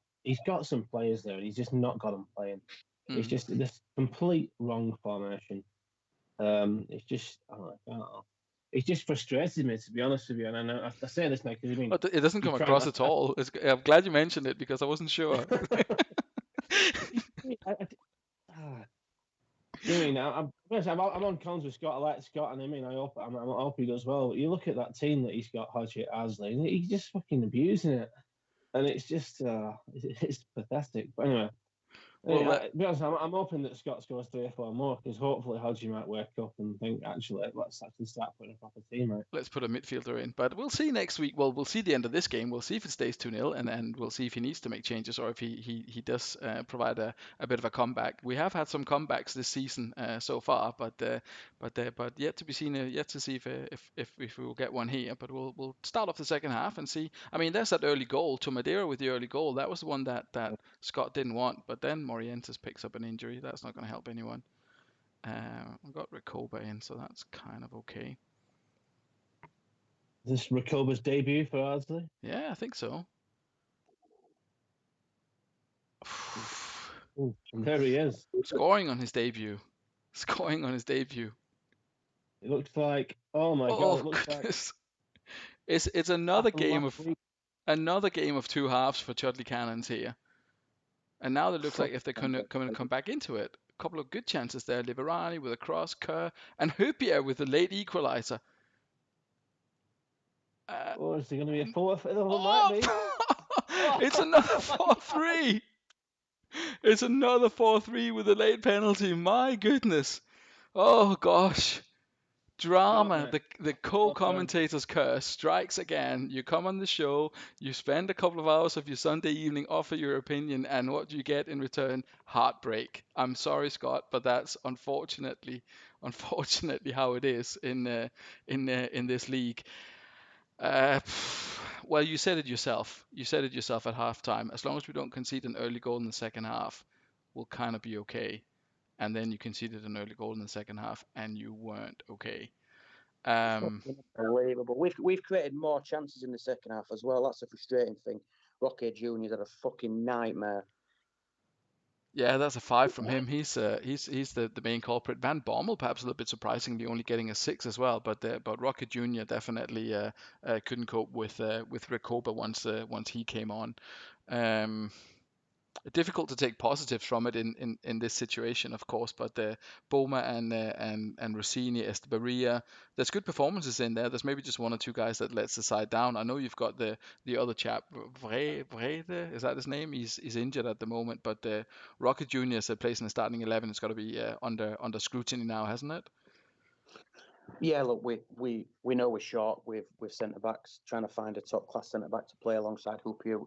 some players there, and he's just not got them playing. It's just this complete wrong formation. It's just, it just frustrated me, to be honest with you. And I say this now because it doesn't come across at all. I'm glad you mentioned it because I wasn't sure. I'm on cons with Scott. I like Scott, and I hope he does well. But you look at that team that he's got, Hodgie, Asley, and he's just fucking abusing it, and it's just it's pathetic. But anyway. Well, to be honest, I'm hoping that Scott scores 3 or 4 more because hopefully Hodgie might wake up and think, actually, let's actually start putting a proper team out. Let's put a midfielder in. But we'll see next week. Well, we'll see the end of this game. We'll see if it stays 2-0 and we'll see if he needs to make changes or if he does provide a bit of a comeback. We have had some comebacks this season so far, but yet to be seen. Yet to see if we will get one here. But we'll start off the second half and see. I mean, there's that early goal to Madeira with the early goal. That was the one that Scott didn't want, but then Morientes picks up an injury. That's not going to help anyone. I've got Recoba in, so that's kind of okay. Is this Recoba's debut for Ardsley? Yeah, I think so. Ooh, there he is. Scoring on his debut. It looks like, oh my god, it looks goodness. Like it's another game of 2 halves for Chudley Cannons here. And now it looks like if they're going to come back into it, a couple of good chances there. Liverani with a cross, Kerr, and Huppier with the late equaliser. Is there going to be a 4th? There might be. It's another 4-3. It's another 4-3 with a late penalty. My goodness. Oh gosh. Drama. The co-commentator's curse strikes again. You come on the show, you spend a couple of hours of your Sunday evening, offer your opinion, and what do you get in return? Heartbreak. I'm sorry, Scott, but that's unfortunately how it is in this league. Well, you said it yourself. You said it yourself at halftime. As long as we don't concede an early goal in the second half, we'll kind of be okay. and then you conceded an early goal in the second half, and you weren't okay. Um, Unbelievable. We've created more chances in the second half as well. That's a frustrating thing. Rocky Junior's had a fucking nightmare. Yeah, that's a 5 from him. He's the main culprit. Van Bommel, perhaps a little bit surprisingly, only getting a 6 as well. But Rocket Junior definitely couldn't cope with Recoba once he came on. Difficult to take positives from it in this situation, of course. But Boma and Rossini, Estebaria, there's good performances in there. There's maybe just one or two guys that lets the side down. I know you've got the other chap, Vrede, is that his name? He's injured at the moment, but Rocket Junior is a place in the starting 11. It's got to be under scrutiny now, hasn't it? Yeah, look, we know we're short with centre backs. Trying to find a top class centre back to play alongside Hupio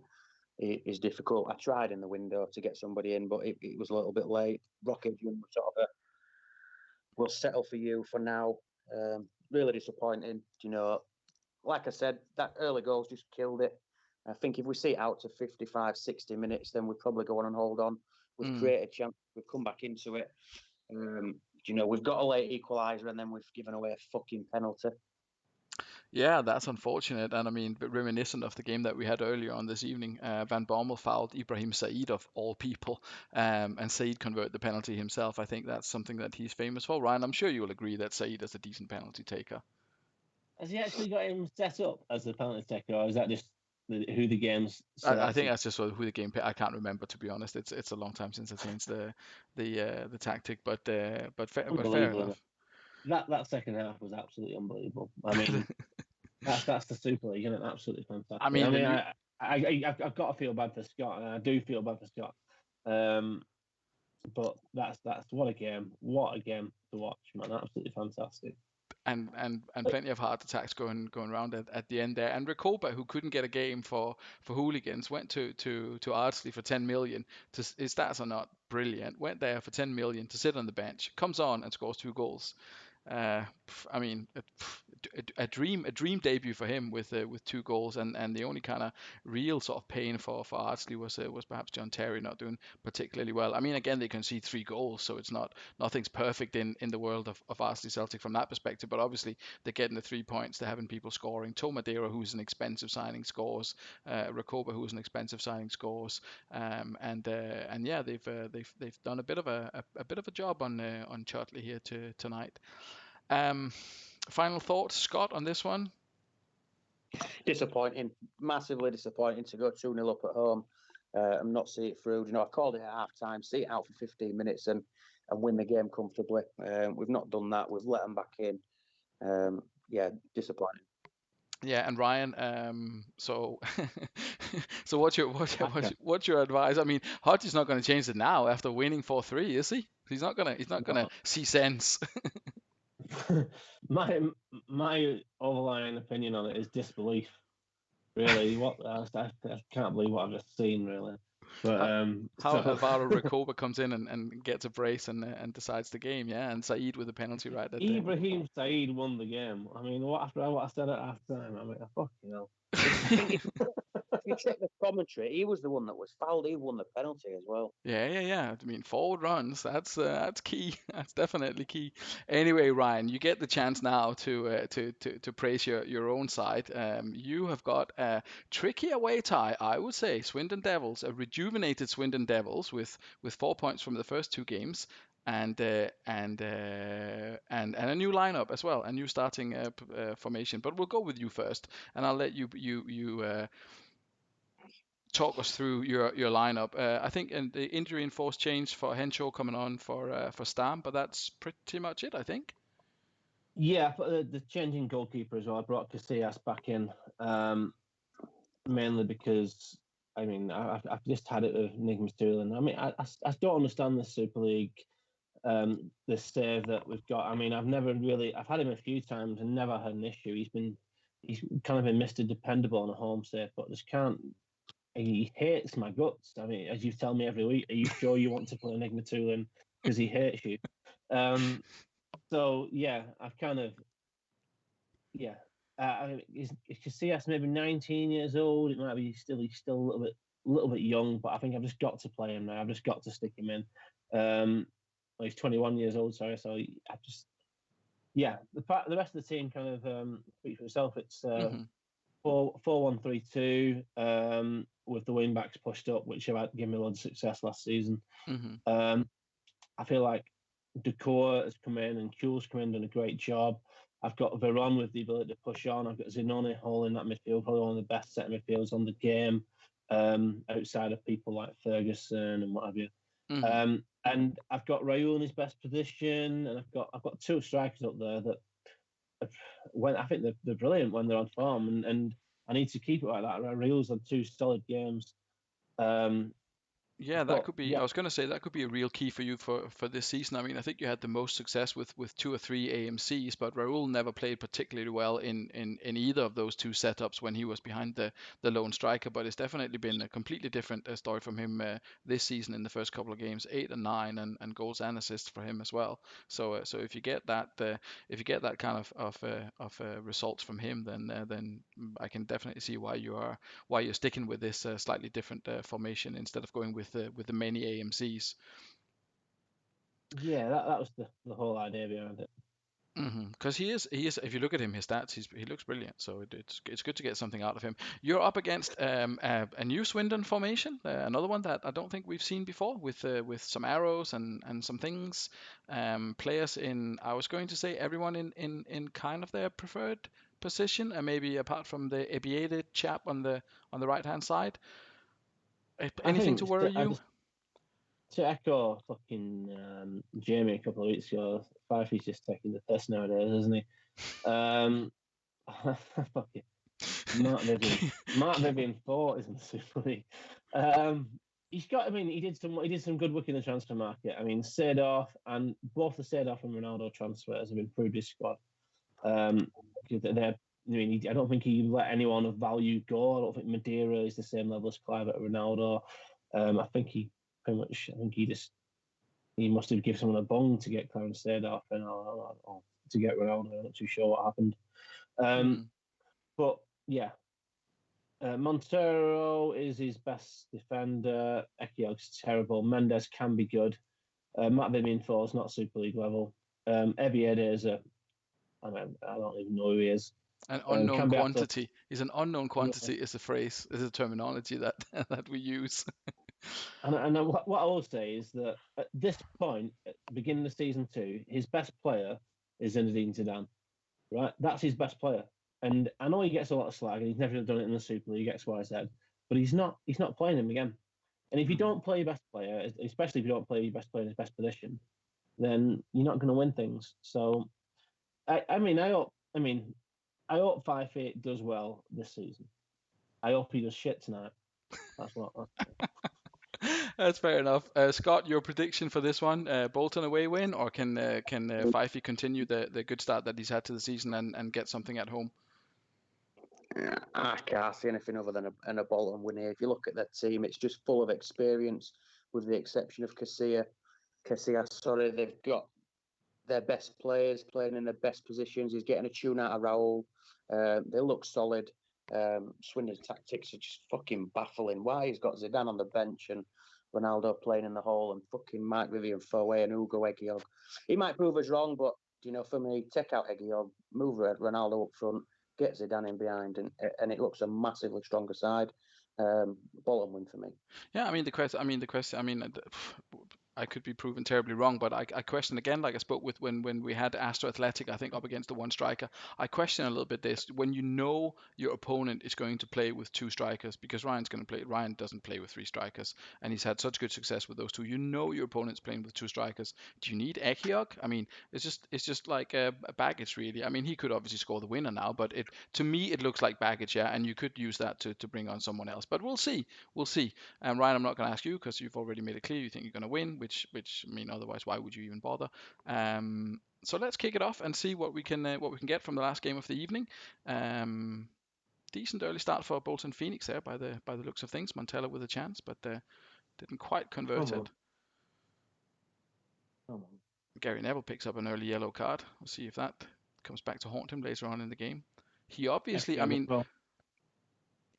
is difficult. I tried in the window to get somebody in, but it was a little bit late. Rocket Junior sort of will settle for you for now. Really disappointing. You know, like I said, that early goals just killed it. I think if we see it out to 55, 60 minutes, then we'd probably go on and hold on. We've created chance. We've come back into it. You know, we've got a late equaliser and then we've given away a fucking penalty. Yeah, that's unfortunate, and I mean, but reminiscent of the game that we had earlier on this evening. Van Bommel fouled Ibrahim Said of all people, and Said converted the penalty himself. I think that's something that he's famous for. Ryan, I'm sure you will agree that Said is a decent penalty taker. Has he actually got him set up as a penalty taker, or is that just who the game's I think that's just who the game. I can't remember, to be honest. It's a long time since I changed the tactic, but fair enough. That second half was absolutely unbelievable. I mean, that's the Super League, isn't it? Absolutely fantastic. I mean, I've got to feel bad for Scott, and I do feel bad for Scott. But that's what a game to watch, man. Absolutely fantastic. And plenty of heart attacks going around at the end there. And Recoba, who couldn't get a game for hooligans, went to Ardsley for 10 million. His stats are not brilliant. Went there for 10 million to sit on the bench. Comes on and scores 2 goals. I mean, a dream debut for him with 2 goals, and the only kind of real sort of pain for Ardsley was perhaps John Terry not doing particularly well. I mean, again, they concede 3 goals, so it's nothing's perfect in the world of Ardsley Celtic from that perspective. But obviously, they're getting the 3 points. They're having people scoring. Tomadera, who's an expensive signing, scores. Recoba, who's an expensive signing, scores. And yeah, they've done a bit of a job on Chotley here tonight. Final thoughts, Scott, on this one? Disappointing, massively disappointing to go 2-0 up at home and not see it through. You know, I called it at half time, see it out for 15 minutes and win the game comfortably. We've not done that. We've let them back in. Yeah, disappointing. Yeah, and Ryan, so so what's your advice? I mean, Hodge's not going to change it now after winning 4-3, is he? He's not gonna see sense. my overlying opinion on it is disbelief. Really, I can't believe what I've just seen. Really, but how Alvaro Recoba comes in and gets a brace and decides the game, yeah, and Said with a penalty right at Ibrahim Said won the game. I mean, after what I said at half time, I mean, fucking hell. If you check the commentary, he was the one that was fouled. He won the penalty as well. Yeah. I mean, forward runs, that's key. That's definitely key. Anyway, Ryan, you get the chance now to praise your own side. You have got a tricky away tie, I would say. Swindon Devils, a rejuvenated Swindon Devils with 4 points from the first 2 games. And a new lineup as well, a new starting formation. But we'll go with you first, and I'll let you talk us through your lineup. I think the injury enforced change for Henshaw coming on for Stam, but that's pretty much it, I think. Yeah, but the changing goalkeeper as well. I brought Casillas back in, mainly because I mean I've just had it with Nick Maturin. I mean I don't understand the Super League. The save that we've got. I mean, I've had him a few times and never had an issue. He's kind of been Mr. Dependable on a home save, but just can't. He hates my guts. I mean, as you tell me every week, are you sure you want to put Enigma Tool because he hates you? So yeah, I've kind of Casillas maybe 19 years old. It might be he's still a little bit young, but I think I've just got to play him now. I've just got to stick him in. he's 21 years old. Sorry, so I just the rest of the team kind of speaks for itself. It's 4-1-3-2 with the wing backs pushed up, which have given me a lot of success last season. I feel like Decore has come in and Kuhl's come in and done a great job. I've got Veron with the ability to push on. I've got Zinone holding that midfield, probably one of the best centre midfielders on the game, outside of people like Ferguson and what have you. And I've got Raul in his best position, and I've got two strikers up there that I think they're brilliant when they're on form, and I need to keep it like that. Raul's had two solid games. Yeah, that could be. I was going to say that could be a real key for you for this season. I mean, I think you had the most success with 2 or 3 AMCs, but Raul never played particularly well in either of those two setups when he was behind the lone striker. But it's definitely been a completely different story from him this season in the first couple of games, 8 and 9, and goals and assists for him as well. So if you get that kind of results from him, then I can definitely see why you're sticking with this slightly different formation instead of going with the many AMCs. Yeah, that was the whole idea behind it. Because he is. If you look at him, his stats, he looks brilliant. So it's good to get something out of him. You're up against a new Swindon formation, another one that I don't think we've seen before, with some arrows and some things. Players in, I was going to say, everyone in kind of their preferred position, and maybe apart from the Ebiade chap on the right hand side. Anything to worry you? To echo fucking Jamie a couple of weeks ago, Fifey's just taking the piss nowadays, isn't he? Fucking Mark Vivian Fort is in the Super League. He's got. I mean, he did some good work in the transfer market. I mean, Seedorf and both the Seedorf and Ronaldo transfers have improved his squad. I don't think he let anyone of value go. I don't think Madeira is the same level as Clive at Ronaldo. I think he must have given someone a bong to get Clarence Seedorf and or to get Ronaldo. I'm not too sure what happened. But yeah, Montero is his best defender. Ekiog's terrible. Mendes can be good. Matt Vivian is not Super League level. Ebiede is I don't even know who he is. An unknown quantity. He's an unknown quantity. Is a phrase. Is a terminology that we use. And what I will say is that at this point, at the beginning of season 2, his best player is Zinedine Zidane, right? That's his best player. And I know he gets a lot of slag, and he's never done it in the Super League, X, Y, Z, but he's not playing him again. And if you don't play your best player, especially if you don't play your best player in his best position, then you're not going to win things. So, I hope 5-8 does well this season. I hope he does shit tonight. That's what. That's fair enough. Scott, your prediction for this one: Bolton away win, or can Fifey continue the good start that he's had to the season and get something at home? I can't see anything other than a Bolton win here. If you look at that team, it's just full of experience, with the exception of Casilla. Sorry, they've got their best players playing in their best positions. He's getting a tune out of Raul. They look solid. Swindon's tactics are just fucking baffling. Why he's got Zidane on the bench and Ronaldo playing in the hole and fucking Mark Vivian Foe and Hugo Egiog. He might prove us wrong, but for me, take out Egiog, move Ronaldo up front, get Zidane in behind, and it looks a massively stronger side. Bolton win for me. Yeah, I mean the question. I could be proven terribly wrong, but I question again, like I spoke with when we had Astra Athletic, I think, up against the one striker. I question a little bit this: when you know your opponent is going to play with 2 strikers, because Ryan doesn't play with 3 strikers, and he's had such good success with those 2. You know your opponent's playing with 2 strikers. Do you need Ekiog? I mean, it's just like a baggage, really. I mean, he could obviously score the winner now, but to me it looks like baggage, yeah, and you could use that to bring on someone else. But we'll see. And Ryan, I'm not going to ask you because you've already made it clear you think you're going to win, which I mean, otherwise, why would you even bother? So let's kick it off and see what we can get from the last game of the evening. Decent early start for Bolton Phoenix there by the looks of things. Montella with a chance, but didn't quite convert it. Gary Neville picks up an early yellow card. We'll see if that comes back to haunt him later on in the game. He obviously, I mean,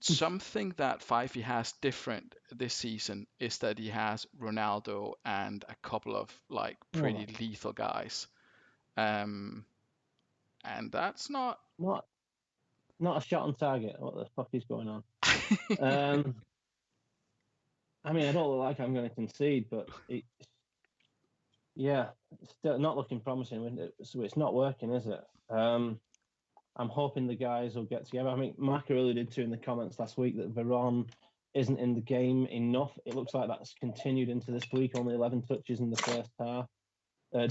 something that Fifey has different this season is that he has Ronaldo and a couple of like pretty lethal guys. And that's not Not a shot on target. What the fuck is going on? I mean, I don't look like I'm going to concede, but it's still not looking promising. So it's not working, is it? I'm hoping the guys will get together. I mean, Mark alluded to in the comments last week that Veron isn't in the game enough. It looks like that's continued into this week. Only 11 touches in the first half.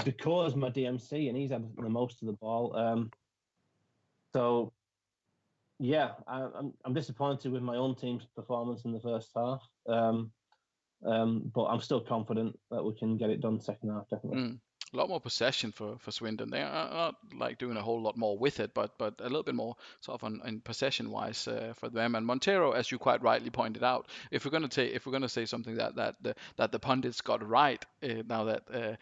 Because my DMC, and he's had the most of the ball. So, yeah, I'm disappointed with my own team's performance in the first half. But I'm still confident that we can get it done second half, definitely. A lot more possession for Swindon. They are not like doing a whole lot more with it, but a little bit more sort of on possession wise for them. And Montero, as you quite rightly pointed out, if we're going to say something that the pundits got right, now that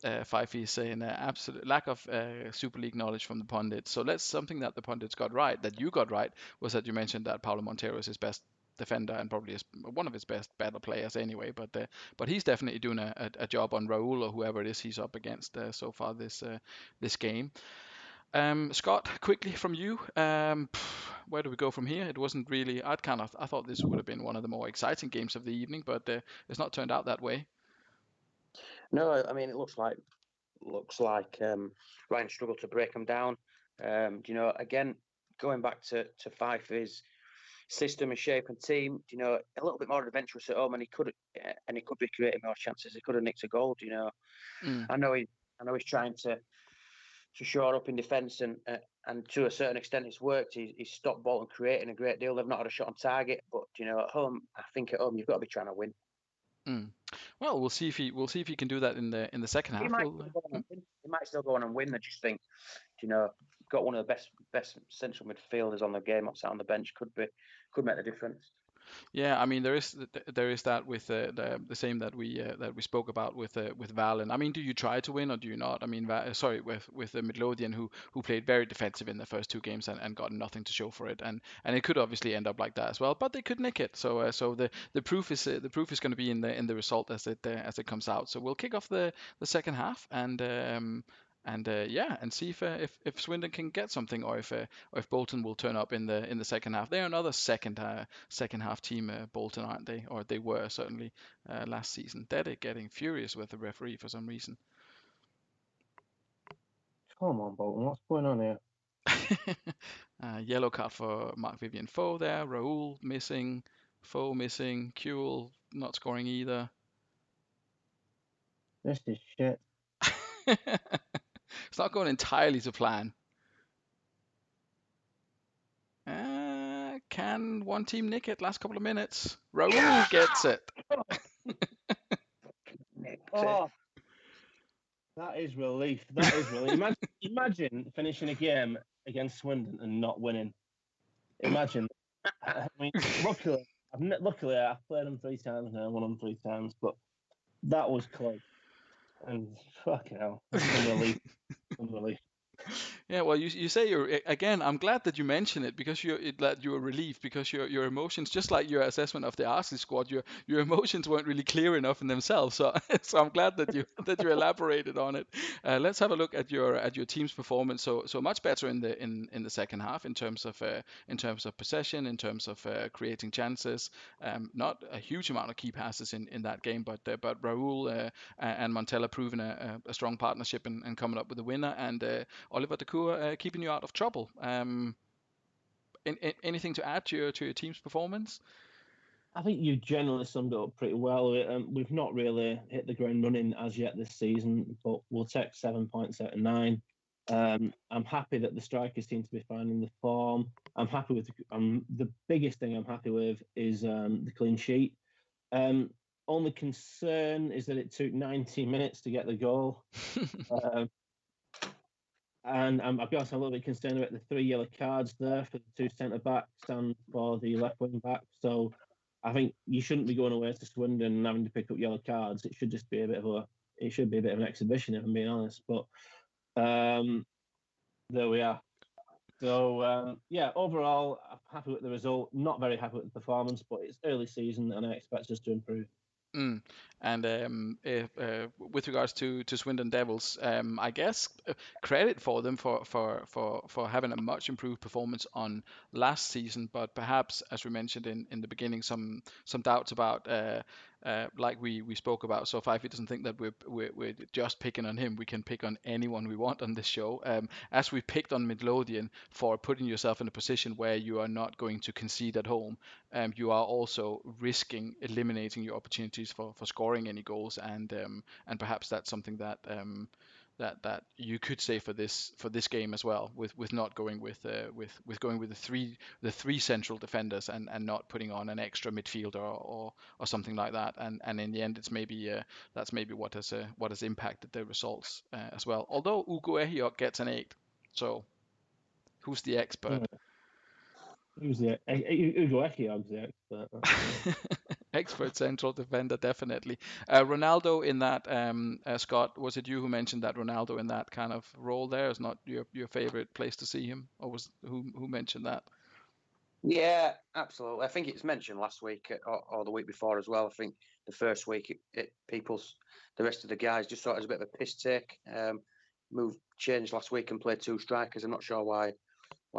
Fifey is saying absolute lack of Super League knowledge from the pundits. So let's something that the pundits got right, that you got right, was that you mentioned that Paulo Montero is his best defender and probably is one of his better players anyway, but he's definitely doing a job on Raul or whoever it is he's up against so far this game. Scott, quickly from you, where do we go from here? It wasn't really, I thought this would have been one of the more exciting games of the evening, but it's not turned out that way. No, I mean, it looks like Ryan struggled to break them down. Again, going back to Fifey's system and shape and team, a little bit more adventurous at home, and he could be creating more chances. He could have nicked a goal. I know he's trying to shore up in defence, and to a certain extent it's worked. He's stopped Bolton creating a great deal. They've not had a shot on target, but at home, I think at home you've got to be trying to win. Well, we'll see if he can do that in the second half. He might still go on and win. I just think, got one of the best central midfielders on the game outside on the bench could make the difference. Yeah, I mean there is that with the same that we spoke about with Vallen. I mean, do you try to win or do you not? I mean, with the Midlothian who played very defensive in the first two games and got nothing to show for it, and it could obviously end up like that as well. But they could nick it. So the proof is going to be in the result as it comes out. So we'll kick off the second half and see if Swindon can get something, or if Bolton will turn up in the second half. They're another second half team, Bolton, aren't they? Or they were certainly last season. They're getting furious with the referee for some reason. Come on, Bolton, what's going on here? Yellow card for Mark Vivian Foe there. Raul missing. Foe missing. Kuehl not scoring either. This is shit. It's not going entirely to plan. Can one team nick it? Last couple of minutes. Raul gets it. Oh, that is relief. Imagine finishing a game against Swindon and not winning. Imagine. I mean, luckily I've played them 3 times now, won them 3 times, but that was close. And fucking hell, unrelief. Yeah, well, you say again. I'm glad that you mention it because that you were relieved because your emotions, just like your assessment of the Arsenal squad, your emotions weren't really clear enough in themselves. So I'm glad that you elaborated on it. Let's have a look at your team's performance. So much better in the second half in terms of possession, in terms of creating chances. Not a huge amount of key passes in that game, but Raul and Montella proving a strong partnership and coming up with a winner, and Oliver Dacour keeping you out of trouble. Anything to add to your team's performance? I think you generally summed it up pretty well. We've not really hit the ground running as yet this season, but we'll take 7 points out of 9. I'm happy that the strikers seem to be finding the form. I'm happy with the biggest thing I'm happy with is the clean sheet. Only concern is that it took 90 minutes to get the goal. And I'll be honest, I'm a little bit concerned about the 3 yellow cards there for the 2 centre-backs and for the left wing-back. So I think you shouldn't be going away to Swindon and having to pick up yellow cards. It should just be a bit of an exhibition, if I'm being honest. But there we are. So yeah, overall, I'm happy with the result. Not very happy with the performance, but it's early season, and I expect us to improve. And with regards to Swindon Devils, I guess credit for them for having a much improved performance on last season, but perhaps, as we mentioned in the beginning, some doubts about like we spoke about. So Fifey doesn't think that we're just picking on him. We can pick on anyone we want on this show. As we picked on Midlothian for putting yourself in a position where you are not going to concede at home, you are also risking eliminating your opportunities for scoring any goals, and perhaps that's something that that you could say for this game as well, with not going with going with the three central defenders, and not putting on an extra midfielder or something like that, and in the end it's maybe that's maybe what has impacted the results as well. Although Ugo Ehiok gets an 8, so who's the expert? Who's the Ugo Ekiog's the expert? Expert central defender, definitely. Ronaldo in that, Scott, was it you who mentioned that Ronaldo in that kind of role there is not your favorite place to see him, or was who mentioned that? Yeah, absolutely. I think it's mentioned last week or the week before as well. I think the first week the rest of the guys just thought it was a bit of a piss take. Changed last week and played 2 strikers. I'm not sure why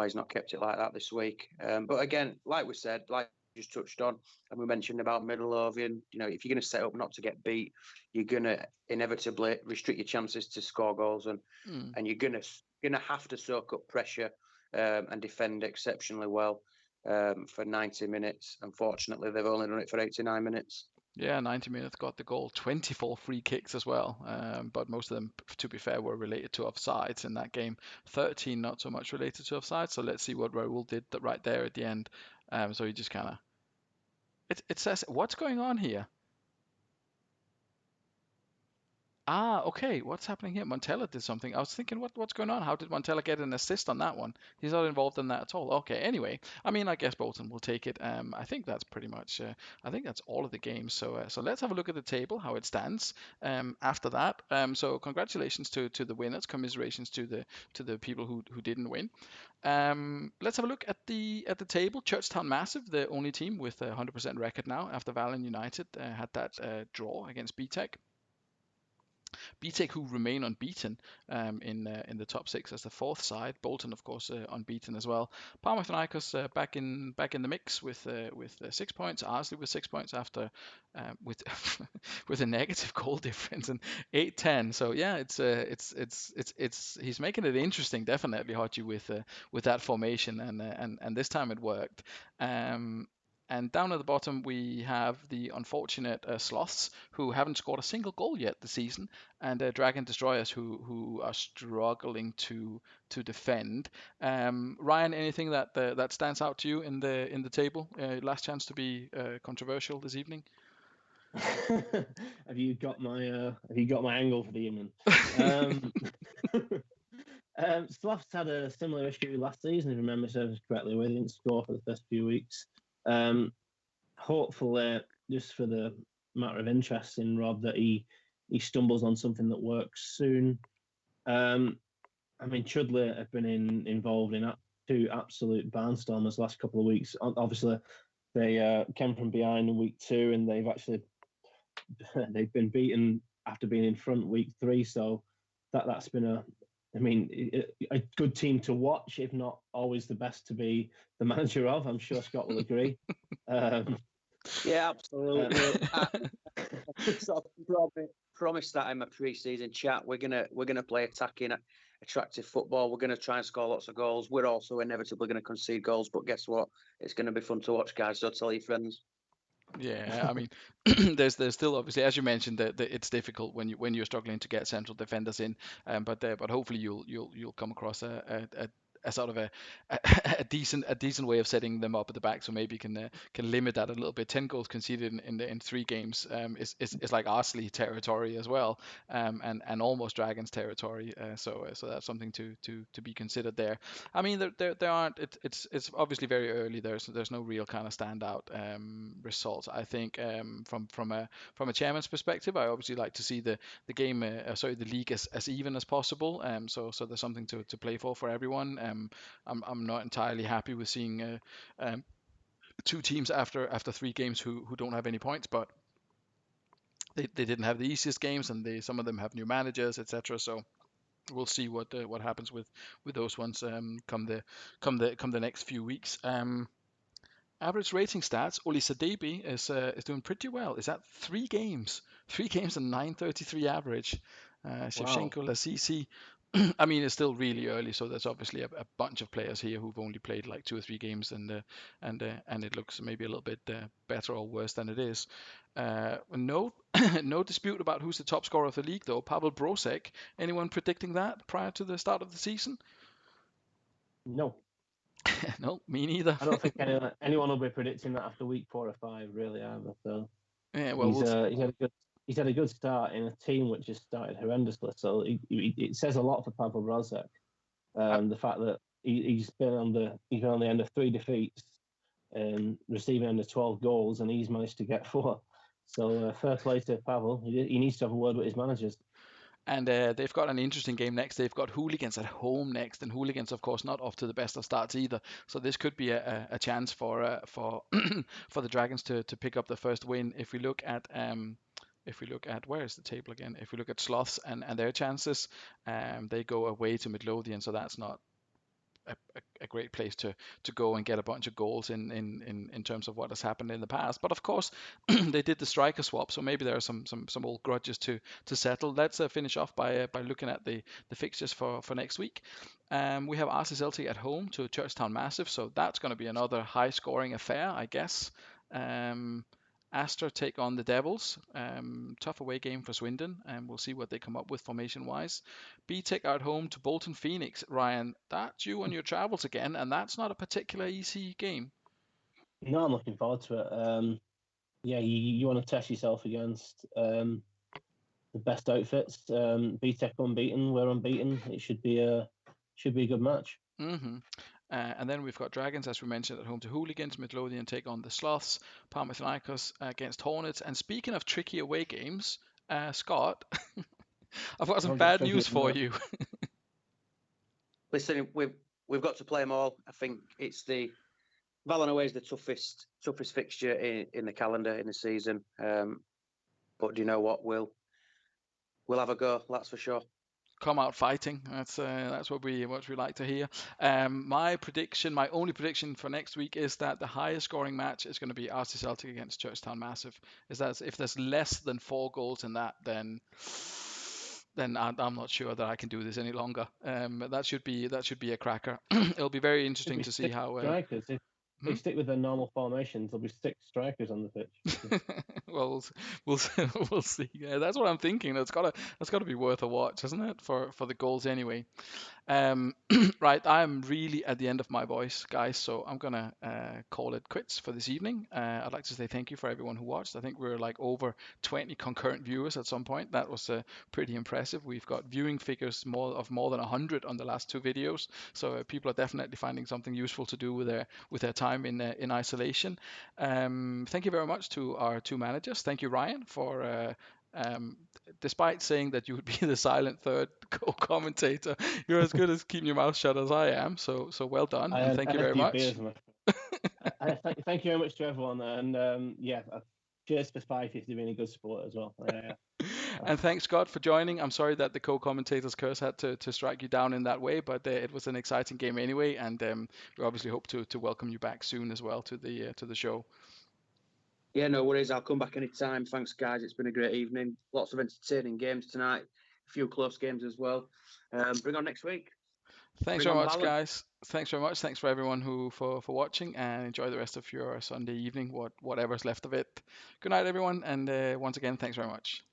he's not kept it like that this week. But again, like we said, like we just touched on, and we mentioned about Midlothian, if you're going to set up not to get beat, you're going to inevitably restrict your chances to score goals, and you're going to have to soak up pressure and defend exceptionally well for 90 minutes. Unfortunately, they've only done it for 89 minutes. Yeah, 90 minutes got the goal, 24 free kicks as well, but most of them, to be fair, were related to offsides in that game. 13 not so much related to offsides, so let's see what Raul did right there at the end. So he just kind of... It says, what's going on here? Okay. What's happening here? Montella did something. I was thinking, what's going on? How did Montella get an assist on that one? He's not involved in that at all. Okay. Anyway, I mean, I guess Bolton will take it. I think that's pretty much. I think that's all of the games. So let's have a look at the table, how it stands. After that. So congratulations to the winners. Commiserations to the people who didn't win. Let's have a look at the table. Churchtown Massive, the only team with a 100% record now after Vallen United had that draw against BTEC. BTEC, who remain unbeaten in the top 6 as the 4th side. Bolton, of course, unbeaten as well. Panathinaikos back in the mix with 6 points. Arsley with 6 points after with with a negative goal difference and 8-10. So yeah, it's he's making it interesting, definitely, Hachi, with that formation, and this time it worked. And down at the bottom, we have the unfortunate Sloths, who haven't scored a single goal yet this season, and Dragon Destroyers, who are struggling to defend. Ryan, anything that stands out to you in the table? Last chance to be controversial this evening. Have you got my angle for the evening? Sloths had a similar issue last season, if I remember service correctly, where they didn't score for the first few weeks. Hopefully, just for the matter of interest in Rob, that he stumbles on something that works soon. I mean, Chudley have been involved in 2 absolute barnstormers last couple of weeks. Obviously, they came from behind in week 2, and they've been beaten after being in front week 3. So that's been a good team to watch, if not always the best to be the manager of. I'm sure Scott will agree. Yeah, absolutely. I sort of promised that in my pre-season chat. We're gonna play attacking, attractive football. We're gonna try and score lots of goals. We're also inevitably gonna concede goals, but guess what? It's gonna be fun to watch, guys. So tell your friends. Yeah, I mean, there's still, obviously, as you mentioned, that it's difficult when you're struggling to get central defenders in, but hopefully you'll come across a sort of a decent way of setting them up at the back, so maybe can limit that a little bit. 10 goals conceded in 3 games is like Arsley territory as well, and almost Dragons territory. So that's something to be considered there. I mean, there aren't. It's obviously very early. There's no real kind of standout results. I think from a chairman's perspective, I obviously like to see the game, the league as even as possible. So there's something to play for everyone. I'm not entirely happy with seeing two teams after 3 games who don't have any points, but they didn't have the easiest games, and some of them have new managers, etc. So we'll see what happens with those ones come the next few weeks. Average rating stats, Oli Sadebi is doing pretty well. Is that 3 games? 3 games and 933 average. Shevchenko, Lasisi. I mean, it's still really early, so there's obviously a bunch of players here who've only played like 2 or 3 games, and it looks maybe a little bit better or worse than it is. No, no dispute about who's the top scorer of the league, though. Pavel Brosek. Anyone predicting that prior to the start of the season? No. No, me neither. I don't think anyone will be predicting that after week 4 or 5, really, either. So yeah, well, he's had a good start in a team which has started horrendously. So it says a lot for Pavel Brosek. The fact that he's been on the end of 3 defeats and receiving under 12 goals, and he's managed to get 4. So fair play to Pavel. He needs to have a word with his managers. And they've got an interesting game next. They've got Hooligans at home next, and Hooligans, of course, not off to the best of starts either. So this could be a chance for for the Dragons to pick up the first win. If we look at where is the table again? If we look at Sloths and their chances, they go away to Midlothian, so that's not a great place to go and get a bunch of goals in terms of what has happened in the past. But of course, they did the striker swap, so maybe there are some old grudges to settle. Let's finish off by looking at the fixtures for next week. We have RC Celtic at home to Churchtown Massive, so that's going to be another high-scoring affair, I guess. Astor take on the Devils. Tough away game for Swindon, and we'll see what they come up with formation-wise. BTEC at home to Bolton Phoenix. Ryan, that's you on your travels again, and that's not a particular easy game. No, I'm looking forward to it. Yeah, you want to test yourself against the best outfits. BTEC unbeaten, we're unbeaten. It should be a good match. Mm-hmm. And then we've got Dragons, as we mentioned, at home to Hooligans. Midlothian take on the Sloths. Panathinaikos against Hornets. And speaking of tricky away games, Scott, I've got some bad news for you. Listen, we've got to play them all. I think it's the Vallen away is the toughest fixture in the calendar in the season. But do you know what? We'll have a go. That's for sure. Come out fighting. That's what we like to hear. My only prediction for next week is that the highest scoring match is going to be RC Celtic against Churchtown Massive. Is that if there's less than 4 goals in that, then I'm not sure that I can do this any longer. That should be a cracker. It'll be very interesting to see how. Strikers. If they stick with their normal formations, there'll be 6 strikers on the pitch. Well, we'll see. Yeah, that's what I'm thinking. That's gotta be worth a watch, hasn't it? For the goals anyway. Right, I'm really at the end of my voice, guys, so I'm gonna call it quits for this evening. I'd like to say thank you for everyone who watched. I think we're like over 20 concurrent viewers at some point. That was pretty impressive. We've got viewing figures more than 100 on the last 2 videos, so people are definitely finding something useful to do with their time in isolation. Thank you very much to our 2 managers. Thank you, Ryan, for despite saying that you would be the silent third co-commentator, you're as good as keeping your mouth shut as I am. So well done, and thank you very much. Thank you very much to everyone, and cheers for Spikey for being a good sport as well. And thanks, Scott, for joining. I'm sorry that the co-commentator's curse had to strike you down in that way, but it was an exciting game anyway, and we obviously hope to welcome you back soon as well to the show. Yeah, no worries. I'll come back anytime. Thanks, guys. It's been a great evening. Lots of entertaining games tonight. A few close games as well. Bring on next week. Thanks very much, guys. Thanks very much. Thanks for everyone for watching, and enjoy the rest of your Sunday evening, whatever's left of it. Good night, everyone, and once again, thanks very much.